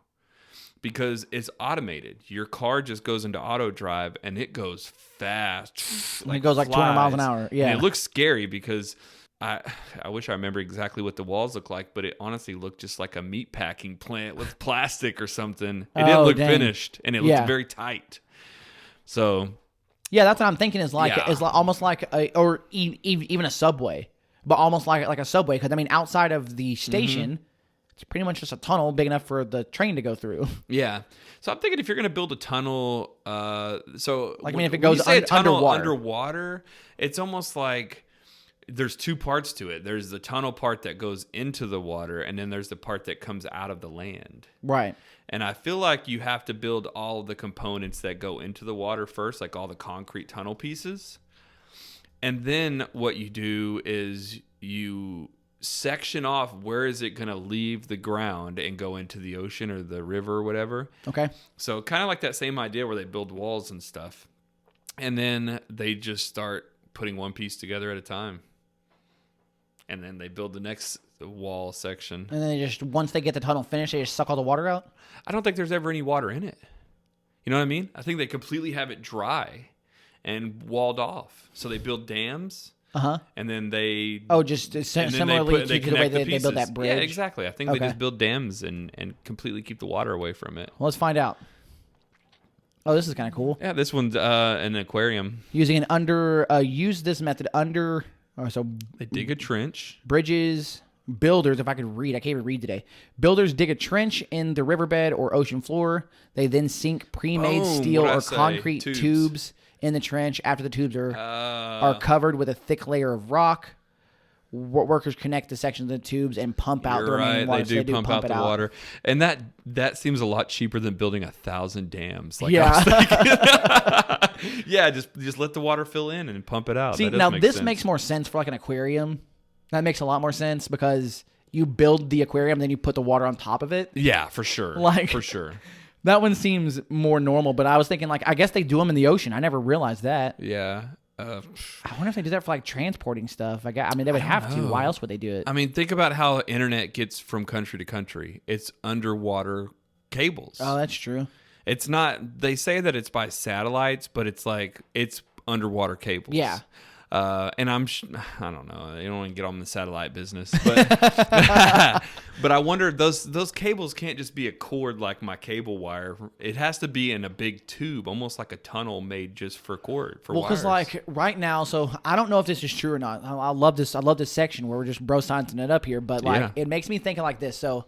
Because it's automated. Your car just goes into auto drive and it goes fast. Like it goes like 200 miles an hour. Yeah. And it looks scary because I wish I remember exactly what the walls look like, but it honestly looked just like a meat packing plant with plastic or something. It didn't look finished, and it looked very tight. So yeah, that's what I'm thinking is like almost like even a subway, but almost like a subway, because I mean outside of the station. It's pretty much just a tunnel big enough for the train to go through. Yeah. So I'm thinking if you're going to build a tunnel, if it goes underwater, it's almost like there's two parts to it. There's the tunnel part that goes into the water, and then there's the part that comes out of the land. Right. And I feel like you have to build all of the components that go into the water first, like all the concrete tunnel pieces. And then what you do is you section off where is it going to leave the ground and go into the ocean or the river or whatever. Okay. So kind of like that same idea where they build walls and stuff. And then they just start putting one piece together at a time. And then they build the next wall section. And then once they get the tunnel finished, they just suck all the water out? I don't think there's ever any water in it. You know what I mean? I think they completely have it dry and walled off. So they build dams. And then they... Oh, just similarly to the way they build that bridge? Yeah, exactly. I think they just build dams and completely keep the water away from it. Well, let's find out. Oh, this is kind of cool. Yeah, this one's an aquarium. Using use this method so they dig a trench. Builders, if I could read, I can't even read today. Builders dig a trench in the riverbed or ocean floor. They then sink pre-made steel or concrete tubes in the trench. After the tubes are covered with a thick layer of rock, workers connect the sections of the tubes and pump out the remaining water. They do pump out the water, and that seems a lot cheaper than building 1,000 dams. Like just let the water fill in and pump it out. See, now this makes more sense for like an aquarium. That makes a lot more sense because you build the aquarium, then you put the water on top of it. Yeah, for sure. For sure. That one seems more normal, but I was thinking, like, I guess they do them in the ocean. I never realized that. Yeah. I wonder if they do that for, like, transporting stuff. I mean, they would have to. Why else would they do it? I mean, think about how internet gets from country to country. It's underwater cables. Oh, that's true. It's not... They say that it's by satellites, but it's like... It's underwater cables. Yeah. And I don't know. They don't want to get on the satellite business, but but I wonder those cables can't just be a cord like my cable wire. It has to be in a big tube, almost like a tunnel made just for wires. Well, because like right now, so I don't know if this is true or not. I love this section where we're just bro sciencing it up here, but like it makes me think like this. So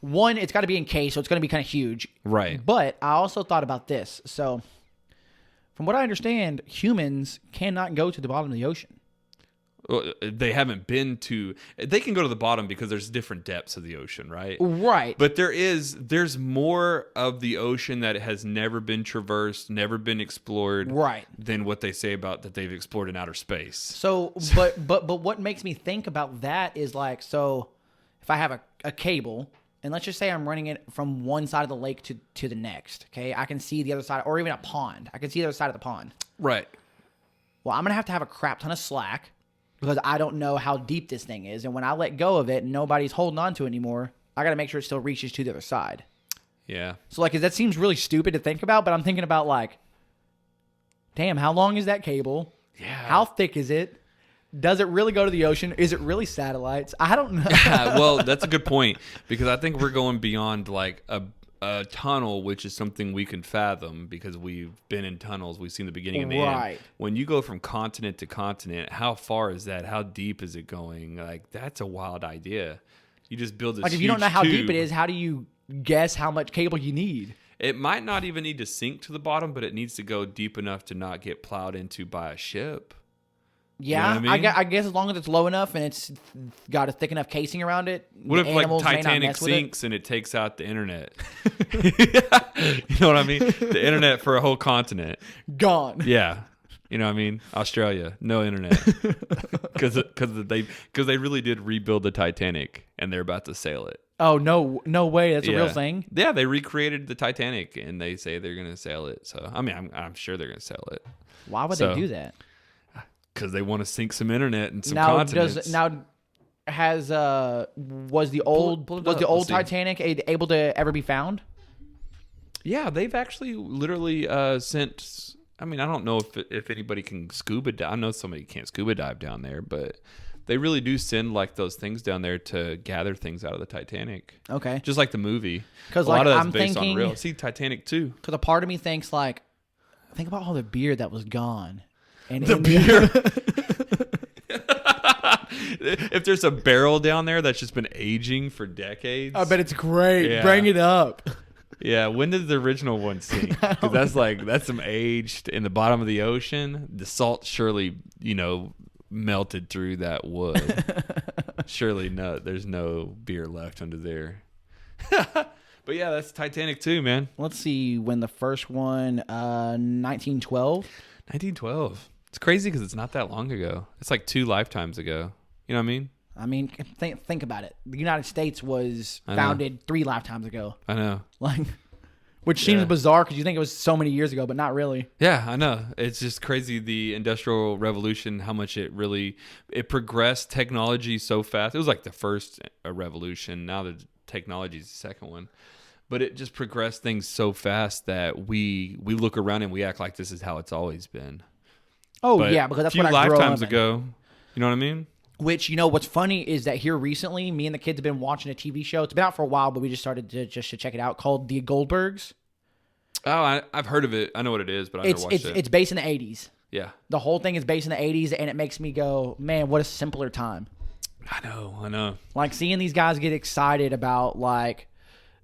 one, it's got to be encased, so it's going to be kind of huge, right? But I also thought about this, so. From what I understand, humans cannot go to the bottom of the ocean. they haven't been to. They can go to the bottom because there's different depths of the ocean, right? Right. But there's more of the ocean that has never been traversed, never been explored, right, than what they say about that they've explored in outer space. So, but what makes me think about that is like, so if I have a cable, and let's just say I'm running it from one side of the lake to the next, okay, I can see the other side, or even a pond. I can see the other side of the pond. Right. Well, I'm gonna have to have a crap ton of slack because I don't know how deep this thing is, and when I let go of it and nobody's holding on to it anymore, I gotta make sure it still reaches to the other side. Yeah. So like, that seems really stupid to think about, but I'm thinking about like, damn, how long is that cable? Yeah. How thick is it? Does it really go to the ocean? Is it really satellites? I don't know. Yeah, well, that's a good point because I think we're going beyond like a tunnel, which is something we can fathom because we've been in tunnels. We've seen the beginning and the end. When you go from continent to continent, how far is that? How deep is it going? Like, that's a wild idea. You just build this. Like, if you don't know how deep it is, how do you guess how much cable you need? It might not even need to sink to the bottom, but it needs to go deep enough to not get plowed into by a ship. Yeah, you know what I mean? I guess as long as it's low enough and it's got a thick enough casing around it. What if like Titanic sinks and it takes out the internet? You know what I mean? The internet for a whole continent. Gone. Yeah. You know what I mean? Australia, no internet. Because they really did rebuild the Titanic and they're about to sail it. Oh, no way. That's a real thing? Yeah, they recreated the Titanic and they say they're going to sail it. So, I mean, I'm sure they're going to sail it. Why would they do that? Because they want to sink some internet and some continents. Was the old Titanic able to ever be found? Yeah, they've actually literally sent. I mean, I don't know if anybody can scuba dive. I know somebody can't scuba dive down there, but they really do send like those things down there to gather things out of the Titanic. Okay, just like the movie. Because a lot of that's based on real. See, Titanic too. Because a part of me thinks like, think about all the beer that was gone. And the beer. If there's a barrel down there that's just been aging for decades, I bet it's great. Yeah. Bring it up. Yeah, when did the original one sink? Because that's some aged in the bottom of the ocean. The salt surely, melted through that wood. Surely there's no beer left under there. But yeah, that's Titanic too, man. Let's see when the first one, 1912. 1912. It's crazy because it's not that long ago. It's like 2 lifetimes ago. You know what I mean? I mean, think about it. The United States was founded 3 lifetimes ago. I know. Which seems bizarre because you think it was so many years ago, but not really. Yeah, I know. It's just crazy, the Industrial Revolution, how much it progressed technology so fast. It was like the first revolution. Now the technology is the second one. But it just progressed things so fast that we look around and we act like this is how it's always been. Oh, but yeah, because that's what I grew up in. A few lifetimes ago, you know what I mean? Which, what's funny is that here recently, me and the kids have been watching a TV show. It's been out for a while, but we just started to check it out, called The Goldbergs. Oh, I've heard of it. I know what it is, but I've never watched it. It's based in the 80s. Yeah. The whole thing is based in the 80s, and it makes me go, man, what a simpler time. I know. Like, seeing these guys get excited about, like,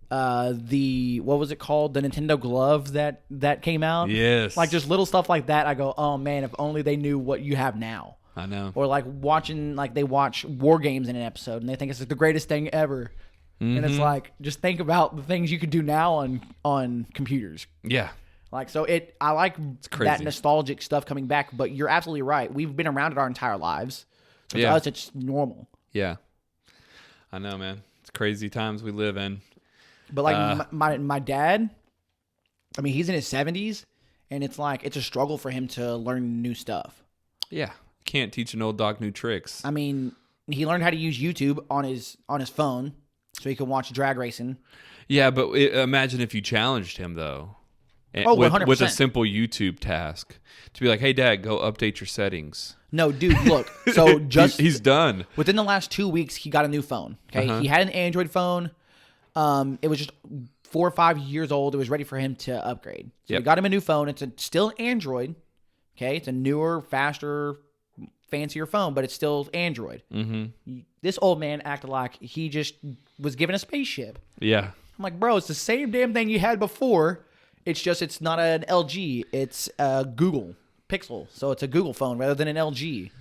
what was it called? The Nintendo glove that came out. Yes. Like, just little stuff like that. I go, oh man, if only they knew what you have now. I know. Or like they watch War Games in an episode and they think it's like the greatest thing ever. Mm-hmm. And it's like, just think about the things you could do now on computers. Yeah. Like, so I like that nostalgic stuff coming back, but you're absolutely right. We've been around it our entire lives. So to us, it's normal. Yeah. I know, man. It's crazy times we live in. But like my dad, I mean, he's in his 70s, and it's like it's a struggle for him to learn new stuff. Yeah, can't teach an old dog new tricks. I mean, he learned how to use YouTube on his phone, so he could watch drag racing. Yeah, but imagine if you challenged him though. Oh, 100%. With a simple YouTube task to be like, "Hey, Dad, go update your settings." No, dude, look. So just he's done. Within the last 2 weeks, he got a new phone. Okay, he had an Android phone. It was just 4 or 5 years old. It was ready for him to upgrade. So we got him a new phone. It's still Android. Okay, it's a newer, faster, fancier phone, but it's still Android. Mm-hmm. This old man acted like he just was given a spaceship. Yeah. I'm like, bro, it's the same damn thing you had before. It's just it's not an LG. It's a Google Pixel. So it's a Google phone rather than an LG.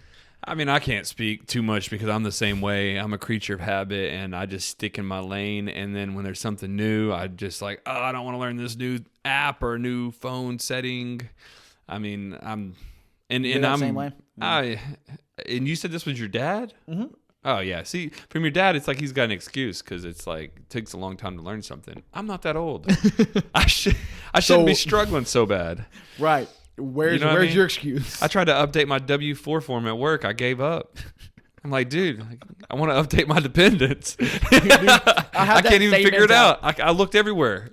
I mean, I can't speak too much because I'm the same way. I'm a creature of habit, and I just stick in my lane. And then when there's something new, I just like, oh, I don't want to learn this new app or new phone setting. I mean, I'm the same way. And you said this was your dad? Mm-hmm. Oh yeah. See, from your dad, it's like he's got an excuse because it's like it takes a long time to learn something. I'm not that old. I shouldn't be struggling so bad. Right. Where's your excuse? I tried to update my W-4 form at work. I gave up. I'm like, dude, I want to update my dependents. I can't even figure it out. I looked everywhere.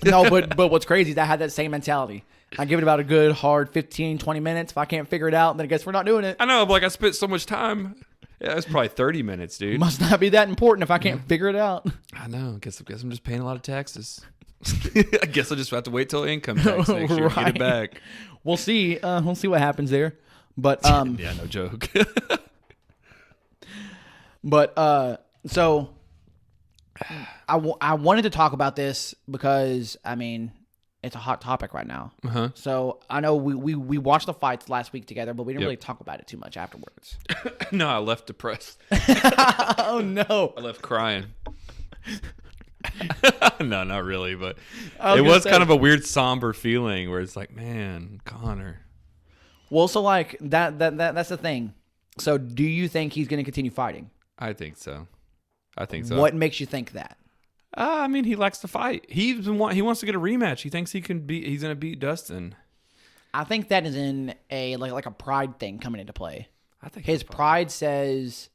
No, but what's crazy is I had that same mentality. I give it about a good hard 15, 20 minutes. If I can't figure it out, then I guess we're not doing it. I know, but like I spent so much time. Yeah, it's probably 30 minutes, dude. Must not be that important if I can't figure it out. I know. I guess I'm just paying a lot of taxes. I guess I'll just have to wait till income tax next year to get it back. We'll see. We'll see what happens there. But yeah, no joke. But so I wanted to talk about this because I mean it's a hot topic right now. Uh-huh. So I know we watched the fights last week together, but we didn't really talk about it too much afterwards. No, I left depressed. Oh no! I left crying. No, not really, but it was kind of a weird somber feeling where it's like, man, Connor. Well, so like that's the thing. So do you think he's going to continue fighting? I think so. What makes you think that? I mean, he likes to fight. He wants to get a rematch. He thinks he's going to beat Dustin. I think that is in a like a pride thing coming into play. I think his pride says,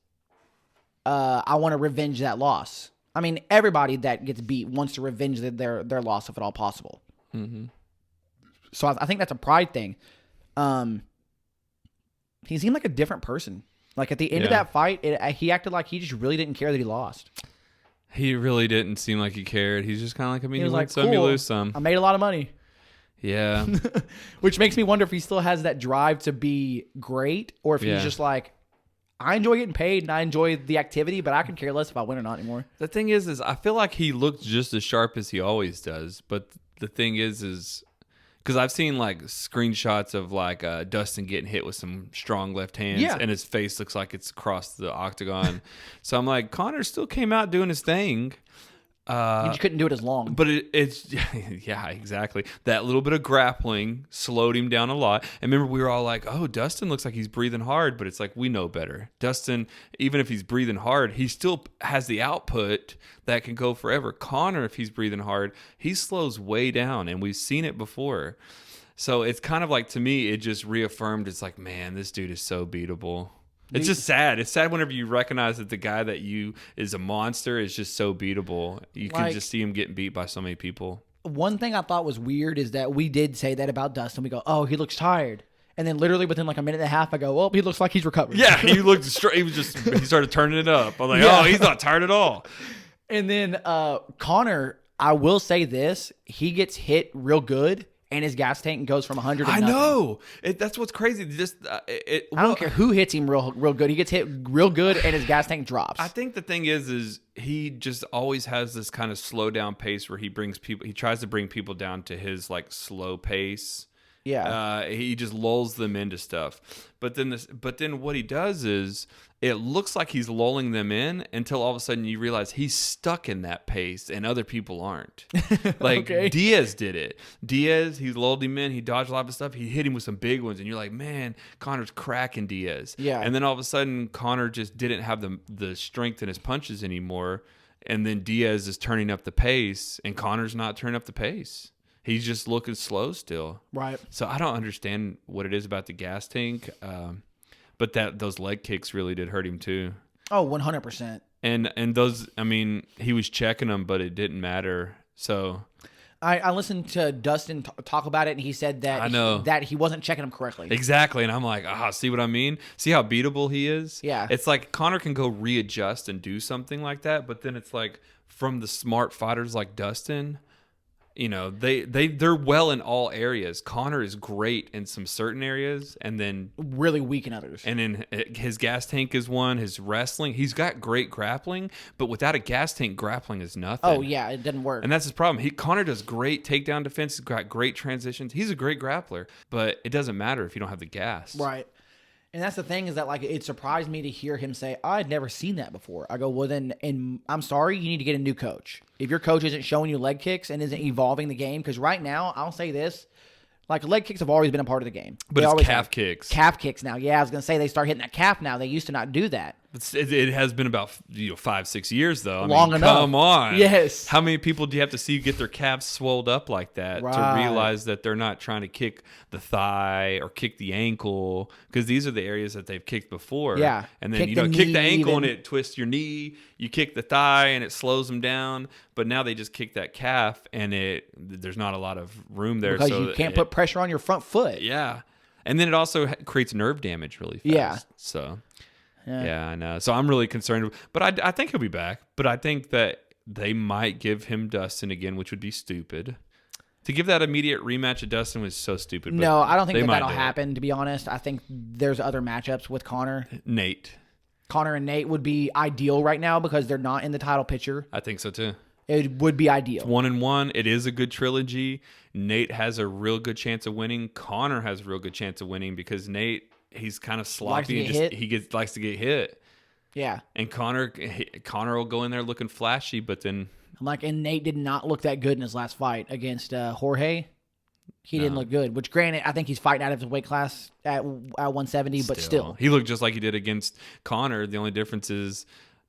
"I want to revenge that loss." I mean, everybody that gets beat wants to revenge their loss if at all possible. Mm-hmm. So I think that's a pride thing. He seemed like a different person. Like at the end of that fight, he acted like he just really didn't care that he lost. He really didn't seem like he cared. He's just kind of like, I mean, you win some, cool. you lose some. I made a lot of money. Yeah. Which makes me wonder if he still has that drive to be great or if he's just like, I enjoy getting paid and I enjoy the activity, but I could care less if I win or not anymore. The thing is I feel like he looks just as sharp as he always does. But the thing is because I've seen like screenshots of like Dustin getting hit with some strong left hands and his face looks like it's across the octagon. So I'm like, Connor still came out doing his thing. You just couldn't do it as long. But it's yeah, exactly. That little bit of grappling slowed him down a lot. And remember, we were all like, oh, Dustin looks like he's breathing hard. But it's like, we know better. Dustin, even if he's breathing hard, he still has the output that can go forever. Connor, if he's breathing hard, he slows way down. And we've seen it before. So it's kind of like, to me, it just reaffirmed, it's like, man, this dude is so beatable. It's just sad. It's sad whenever you recognize that the guy that you is a monster is just so beatable. You can just see him getting beat by so many people. One thing I thought was weird is that we did say that about Dustin. We go, oh, he looks tired. And then literally within like a minute and a half, I go, well, he looks like he's recovered. Yeah, he looked straight. He started turning it up. I'm like, oh, he's not tired at all. And then Connor, I will say this. He gets hit real good. And his gas tank goes from 100 to nothing. I know. That's what's crazy. I don't care who hits him real good. He gets hit real good, and his gas tank drops. I think the thing is he just always has this kind of slow down pace where he tries to bring people down to his like slow pace. Yeah. He just lulls them into stuff. But then what he does is it looks like he's lulling them in until all of a sudden you realize he's stuck in that pace and other people aren't. Like Diaz did it. He lulled him in. He dodged a lot of stuff. He hit him with some big ones. And you're like, man, Connor's cracking Diaz. Yeah. And then all of a sudden Connor just didn't have the strength in his punches anymore. And then Diaz is turning up the pace and Connor's not turning up the pace. He's just looking slow still. Right. So I don't understand what it is about the gas tank. But those leg kicks really did hurt him too. Oh, 100%. And those, I mean, he was checking them, but it didn't matter. So I listened to Dustin talk about it, and he said that that he wasn't checking them correctly. Exactly. And I'm like, see what I mean? See how beatable he is? Yeah. It's like Connor can go readjust and do something like that, but then it's like from the smart fighters like Dustin, you know, they're well in all areas. Connor is great in some certain areas and then really weak in others. And then his gas tank is one, his wrestling. He's got great grappling, but without a gas tank, grappling is nothing. Oh, yeah, it doesn't work. And that's his problem. Connor does great takedown defense. He's got great transitions. He's a great grappler, but it doesn't matter if you don't have the gas. Right. And that's the thing is that, like, it surprised me to hear him say, I'd never seen that before. I go, well, then, and I'm sorry, you need to get a new coach. If your coach isn't showing you leg kicks and isn't evolving the game, because right now, I'll say this, like, leg kicks have always been a part of the game. But it's calf kicks. Calf kicks now. Yeah, I was going to say they start hitting that calf now. They used to not do that. It has been about 5-6 years, though. Long enough. Come on. Yes. How many people do you have to see get their calves swelled up like that to realize that they're not trying to kick the thigh or kick the ankle? Because these are the areas that they've kicked before. Yeah. And then, kick the ankle and it twists your knee. You kick the thigh and it slows them down. But now they just kick that calf and there's not a lot of room there. Because you can't put pressure on your front foot. Yeah. And then it also creates nerve damage really fast. Yeah. So... Yeah, I know. So I'm really concerned. But I think he'll be back. But I think that they might give him Dustin again, which would be stupid. To give that immediate rematch of Dustin was so stupid. No, I don't think that'll happen, to be honest. I think there's other matchups with Connor. Connor and Nate would be ideal right now because they're not in the title picture. I think so, too. It would be ideal. 1-1. It is a good trilogy. Nate has a real good chance of winning. Connor has a real good chance of winning because Nate... He's kind of sloppy and he likes to get hit. Yeah. And Connor will go in there looking flashy, but then and Nate did not look that good in his last fight against Jorge. He didn't look good, which granted, I think he's fighting out of his weight class at 170, but still. He looked just like he did against Connor. The only difference is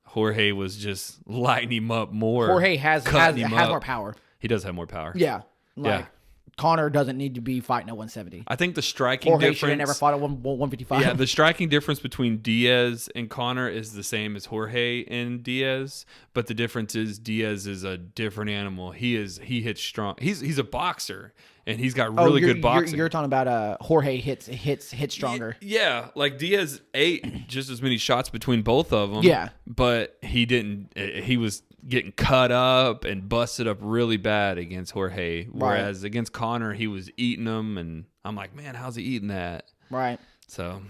Jorge was just lighting him up more. Jorge has more power. He does have more power. Yeah. Connor doesn't need to be fighting at 170. I think the striking difference... Jorge should have never fought at 155. Yeah, the striking difference between Diaz and Connor is the same as Jorge and Diaz, but the difference is Diaz is a different animal. He hits strong. He's a boxer, and he's got really good boxing. You're talking about Jorge hits stronger. Yeah, like Diaz ate just as many shots between both of them. Yeah. But he didn't... He was... getting cut up and busted up really bad against Jorge, whereas against Connor he was eating them, and I'm like, man, how's he eating that? Right. So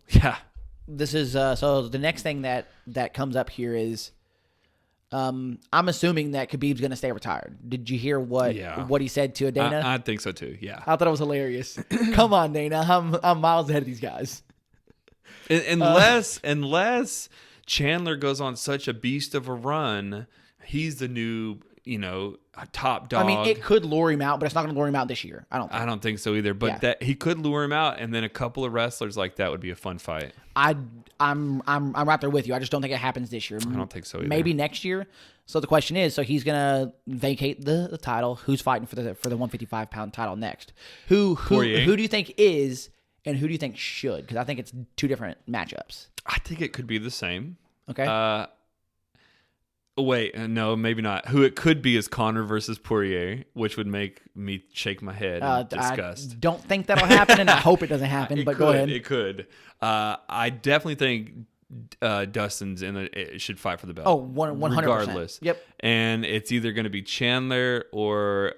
yeah, this is so the next thing that comes up here is I'm assuming that Khabib's going to stay retired. Did you hear what he said to Dana? I think so too. Yeah, I thought it was hilarious. Come on, Dana, I'm miles ahead of these guys. Unless Chandler goes on such a beast of a run, he's the new, top dog. I mean, it could lure him out, but it's not going to lure him out this year. I don't think so either. But that he could lure him out, and then a couple of wrestlers like that would be a fun fight. I'm right there with you. I just don't think it happens this year. I don't think so either. Maybe next year. So the question is, so he's going to vacate the title. Who's fighting for the 155-pound title next? Who do you think is, and who do you think should? Because I think it's two different matchups. I think it could be the same. Okay. Wait, no, maybe not. Who it could be is Connor versus Poirier, which would make me shake my head in disgust. I don't think that'll happen, and I hope it doesn't happen, go ahead. It could. I definitely think Dustin's should fight for the belt. Oh, 100%. Regardless. Yep. And it's either going to be Chandler or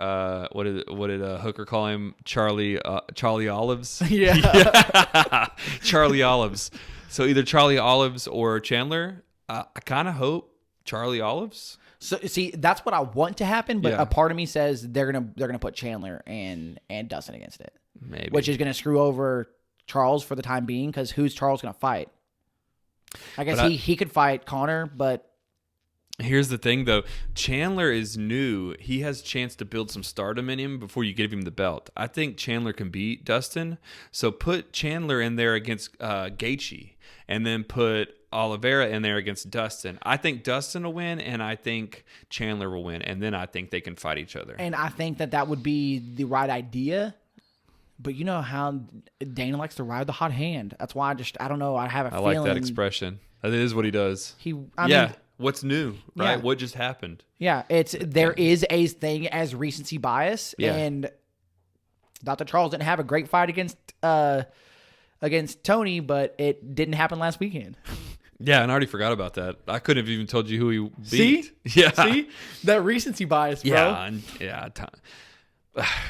what did Hooker call him? Charlie Olives? Yeah. Charlie Olives. So either Charlie Olives or Chandler. I kind of hope Charlie Olives. So see, that's what I want to happen, but a part of me says they're gonna put Chandler and Dustin against it, maybe, which is gonna screw over Charles for the time being. Because who's Charles gonna fight? I guess he could fight Connor, but here's the thing, though. Chandler is new. He has a chance to build some stardom in him before you give him the belt. I think Chandler can beat Dustin. So put Chandler in there against Gaethje, and then put Oliveira in there against Dustin. I think Dustin will win, and I think Chandler will win, and then I think they can fight each other. And I think that would be the right idea. But you know how Dana likes to ride the hot hand. That's why I don't know. I have a feeling. I like that expression. That is what he does. I mean, what's new, right? Yeah. What just happened? Yeah, there is a thing as recency bias, and Dr. Charles didn't have a great fight against Tony, but it didn't happen last weekend. Yeah, and I already forgot about that. I couldn't have even told you who he beat. See? That recency bias, bro. Yeah.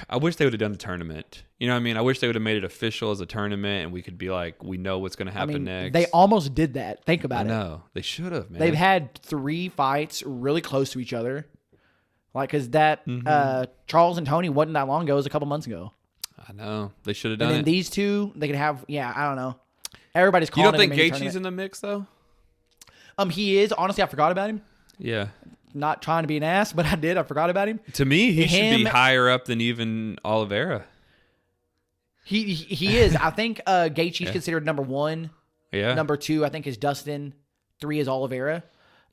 I wish they would have done the tournament. You know what I mean? I wish they would have made it official as a tournament, and we could be like, we know what's going to happen next. They almost did that. Think about it. No, they should have, man. They've had 3 fights really close to each other. Because that Charles and Tony wasn't that long ago. It was a couple months ago. I know. They should have done it. And then these two, they could have, I don't know. Everybody's calling him. You don't think Gaethje's in the mix though? He is. Honestly, I forgot about him. Yeah. Not trying to be an ass, but I did. I forgot about him. To me, he should be higher up than even Oliveira. He is. I think Gaethje's considered number 1. Yeah. Number 2, I think, is Dustin. 3 is Oliveira.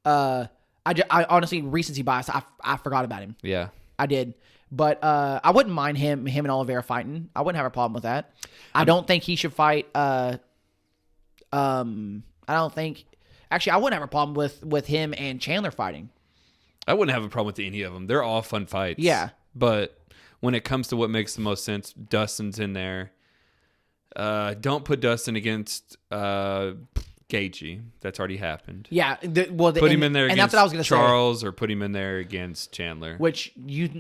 I honestly, recency bias, I forgot about him. Yeah. I did. But I wouldn't mind him and Oliveira fighting. I wouldn't have a problem with that. I don't think he should fight. I don't think. Actually, I wouldn't have a problem with him and Chandler fighting. I wouldn't have a problem with any of them. They're all fun fights. Yeah. But when it comes to what makes the most sense, Dustin's in there. Don't put Dustin against Gaethje. That's already happened. Yeah. Put him in there against that's what I was gonna say. Charles, or put him in there against Chandler. Which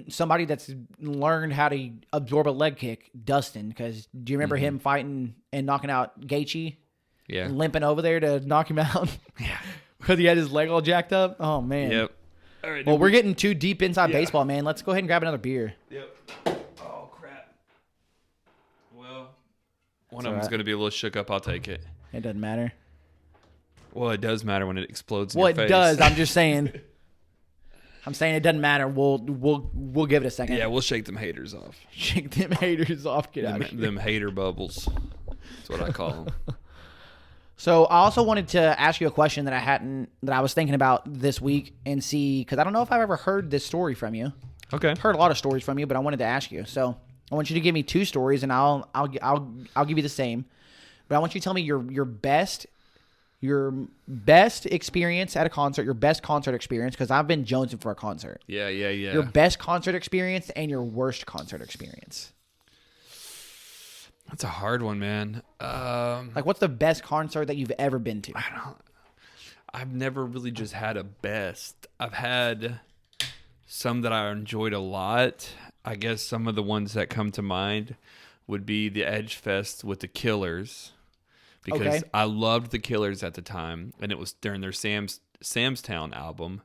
somebody that's learned how to absorb a leg kick, Dustin. Because do you remember him fighting and knocking out Gaethje? Yeah. Limping over there to knock him out. Yeah. Because he had his leg all jacked up. Oh, man. Yep. All right. Well, we're getting too deep inside baseball, man. Let's go ahead and grab another beer. Yep. Oh, crap. Well, one of them's going to be a little shook up. I'll take it. It doesn't matter. Well, it does matter when it explodes in your face. Well, it does. I'm just saying. I'm saying it doesn't matter. We'll give it a second. Yeah, we'll shake them haters off. Shake them haters off. Get out of here. Them hater bubbles. That's what I call them. So I also wanted to ask you a question that I was thinking about this week and see, because I don't know if I've ever heard this story from you. Okay. I've heard a lot of stories from you, but I wanted to ask you. So I want you to give me 2 stories, and I'll give you the same. But I want you to tell me your best experience at a concert, your best concert experience, because I've been jonesing for a concert. Yeah. Your best concert experience and your worst concert experience. That's a hard one, man. What's the best concert that you've ever been to? I've never really just had a best. I've had some that I enjoyed a lot. I guess some of the ones that come to mind would be the Edge Fest with the Killers, because I loved the Killers at the time, and it was during their Sam's Town album.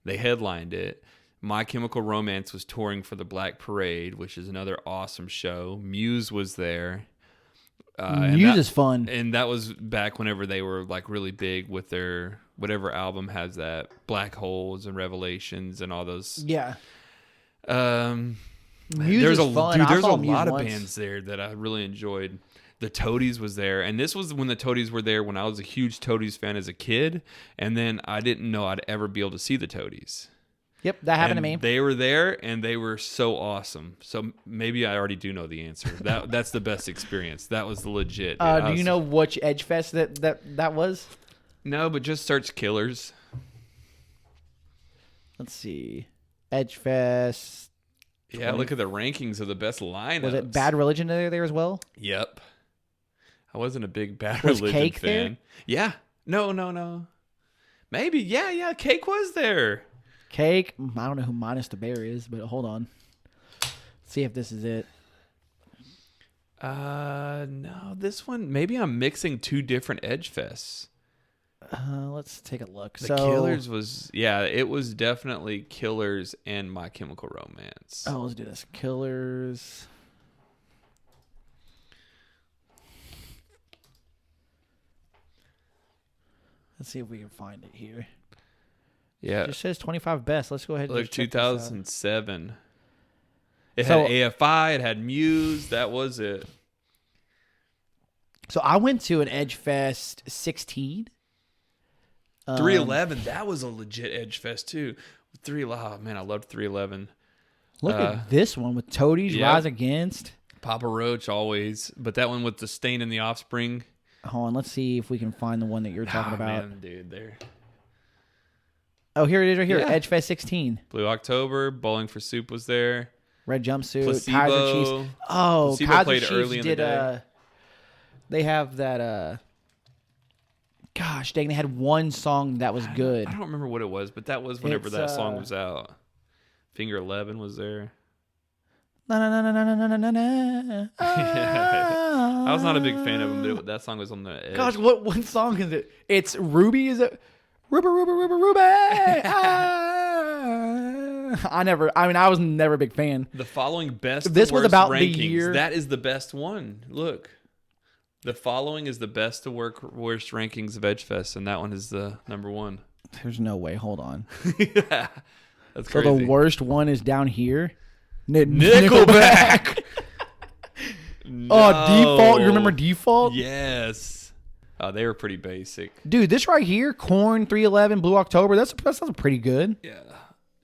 They headlined it. My Chemical Romance was touring for the Black Parade, which is another awesome show. Muse was there. Muse is fun. And that was back whenever they were like really big with their whatever album has that, Black Holes and Revelations and all those. Yeah. Muse is fun. Dude, there's a lot of bands there that I really enjoyed. The Toadies was there, and this was when the Toadies were there when I was a huge Toadies fan as a kid, and then I didn't know I'd ever be able to see the Toadies. Yep, that happened to me. They were there, and they were so awesome. So maybe I already do know the answer. That's the best experience. That was the legit. Do you know which Edge Fest that was? No, but just search Killers. Let's see. Edge Fest. Yeah, look at the rankings of the best lineups. Was it Bad Religion there as well? Yep. I wasn't a big Bad Religion Cake fan. there? Yeah. No. Maybe. Yeah. Cake was there. Cake. I don't know who Minus the Bear is, but hold on. Let's see if this is it. No, this one. Maybe I'm mixing 2 different Edge Fests. Let's take a look. The Killers was, it was definitely Killers and My Chemical Romance. Oh, let's do this. Killers. Let's see if we can find it here. Yeah. It just says 25 best. Let's go ahead and Look, 2007. It So- had AFI, it had Muse, that was it. So I went to an Edge Fest 16. 311, that was a legit Edge Fest too. Oh man, I loved 311. Look at this one with Toadies, Rise Against. Papa Roach always, but that one with the Stain and the Offspring. Hold on, let's see if we can find the one that you're talking about. Man, dude, there. Oh, here it is right here. Yeah. Edge Fest 16. Blue October, Bowling for Soup was there. Red Jumpsuit, Placebo. Kaiser Chiefs. Oh, Placebo Kaiser played Chiefs early in the day. They have that, gosh dang, they had one song that was good. I don't remember what it was, but that was whenever that song was out. Finger 11 was there. Na, na, na, na, na, na, na, na. I was not a big fan of him, but that song was on the edge. Gosh, what song is it? It's Ruby, is it? Ruby. I was never a big fan. The following best This was about rankings. the year. That is the best one. Look. The following is the best to worst rankings of Edgefest, and that one is the number 1. There's no way. Hold on. Yeah, that's crazy. So the worst one is down here. Nickelback. No. Oh, Default. You remember Default? Yes. Oh, they were pretty basic. Dude, this right here, Korn 311, Blue October, that sounds pretty good. Yeah.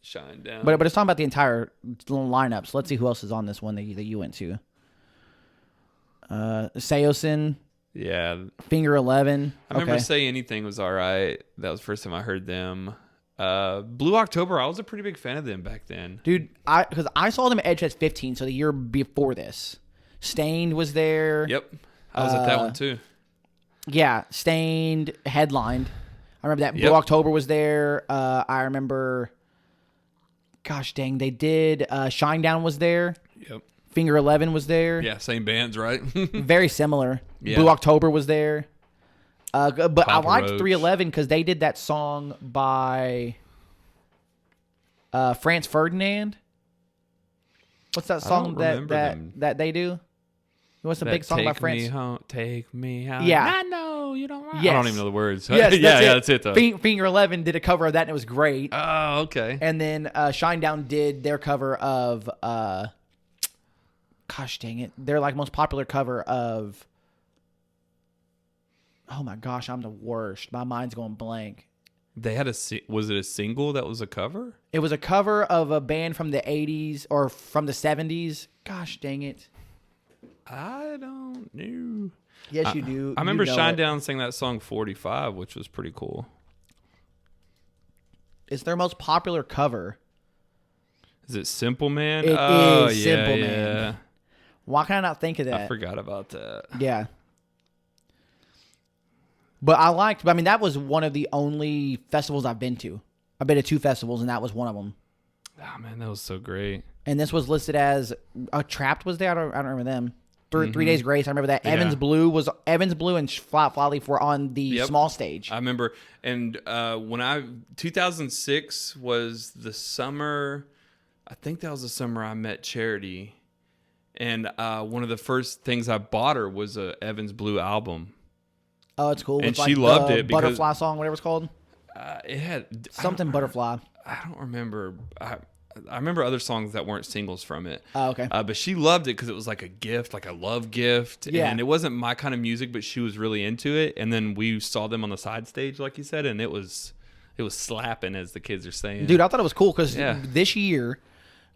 Shine Down. But it's talking about the entire lineup. So let's see who else is on this one that you went to. Seosin. Yeah. Finger 11. I remember Say Anything was all right. That was the first time I heard them. Blue October, I was a pretty big fan of them back then. Dude, because I saw them at Edgefest 15, so the year before this. Stained was there. Yep. I was at that one too. Yeah, Stained headlined. I remember that. Blue October was there. I remember, gosh dang, they did. Shine Down was there. Yep. Finger 11 was there. Yeah, same bands, right? Very similar. Yeah. Blue October was there. But Papa I liked Roach. 311 because they did that song by Franz Ferdinand. What's that song that they do? What's the big song by France? Take me home. Yeah. I know you don't want. Yes. I don't even know the words. Yes, that's it though. Finger 11 did a cover of that and it was great. Oh, okay. And then Shine Down did their cover of gosh dang it. Their like most popular cover of oh my gosh, I'm the worst. My mind's going blank. They had was it a single that was a cover? It was a cover of a band from the 80s or from the 70s. Gosh dang it. I don't know. Yes, you do. I remember Shine Down sang that song 45, which was pretty cool. It's their most popular cover. Is it Simple Man? It is Simple Man. Yeah. Why can I not think of that? I forgot about that. Yeah. But I mean, that was one of the only festivals I've been to. I've been to 2 festivals, and that was one of them. Oh, man, that was so great. And this was listed as Trapped was there. I don't remember them. 3 Days Grace. I remember that. Yeah. Evans Blue and Flat Flyleaf were on the small stage. I remember. And 2006 was the summer. I think that was the summer I met Charity. And one of the first things I bought her was a Evans Blue album. Oh, it's cool. And she loved it. Because Butterfly song, whatever it's called. It had something Butterfly. I don't remember. I remember other songs that weren't singles from it. Oh, okay. But she loved it because it was like a gift, like a love gift. Yeah. And it wasn't my kind of music, but she was really into it. And then we saw them on the side stage, like you said, and it was slapping, as the kids are saying. Dude, I thought it was cool because this year,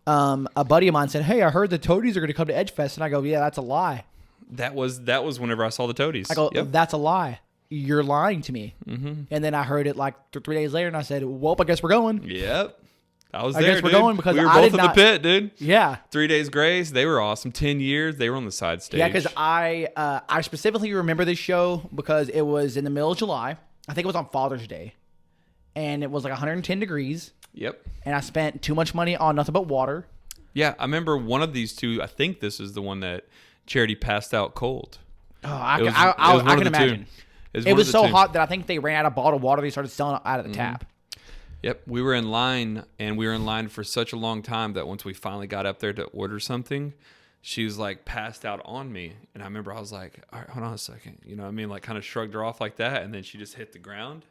a buddy of mine said, "Hey, I heard the Toadies are going to come to Edgefest," and I go, "Yeah, that's a lie." That was whenever I saw the Toadies. I go, "That's a lie. You're lying to me." Mm-hmm. And then I heard it like 3 days later, and I said, "Well, I guess we're going." Yep. I was there. I guess we're going because we were I both in the pit, dude. Yeah. 3 Days Grace, they were awesome. 10 years, they were on the side stage. Yeah, because I specifically remember this show because it was in the middle of July. I think it was on Father's Day, and it was like 110 degrees. Yep. And I spent too much money on nothing but water. Yeah, I remember one of these two. I think this is the one that Charity passed out cold. Oh, I can imagine. It was so hot that I think they ran out of bottled water. They started selling it out of the tap. Yep, we were in line, and we were in line for such a long time that once we finally got up there to order something, she was like passed out on me. And I remember I was like, all right, hold on a second. You know what I mean? Like kind of shrugged her off like that, and then she just hit the ground.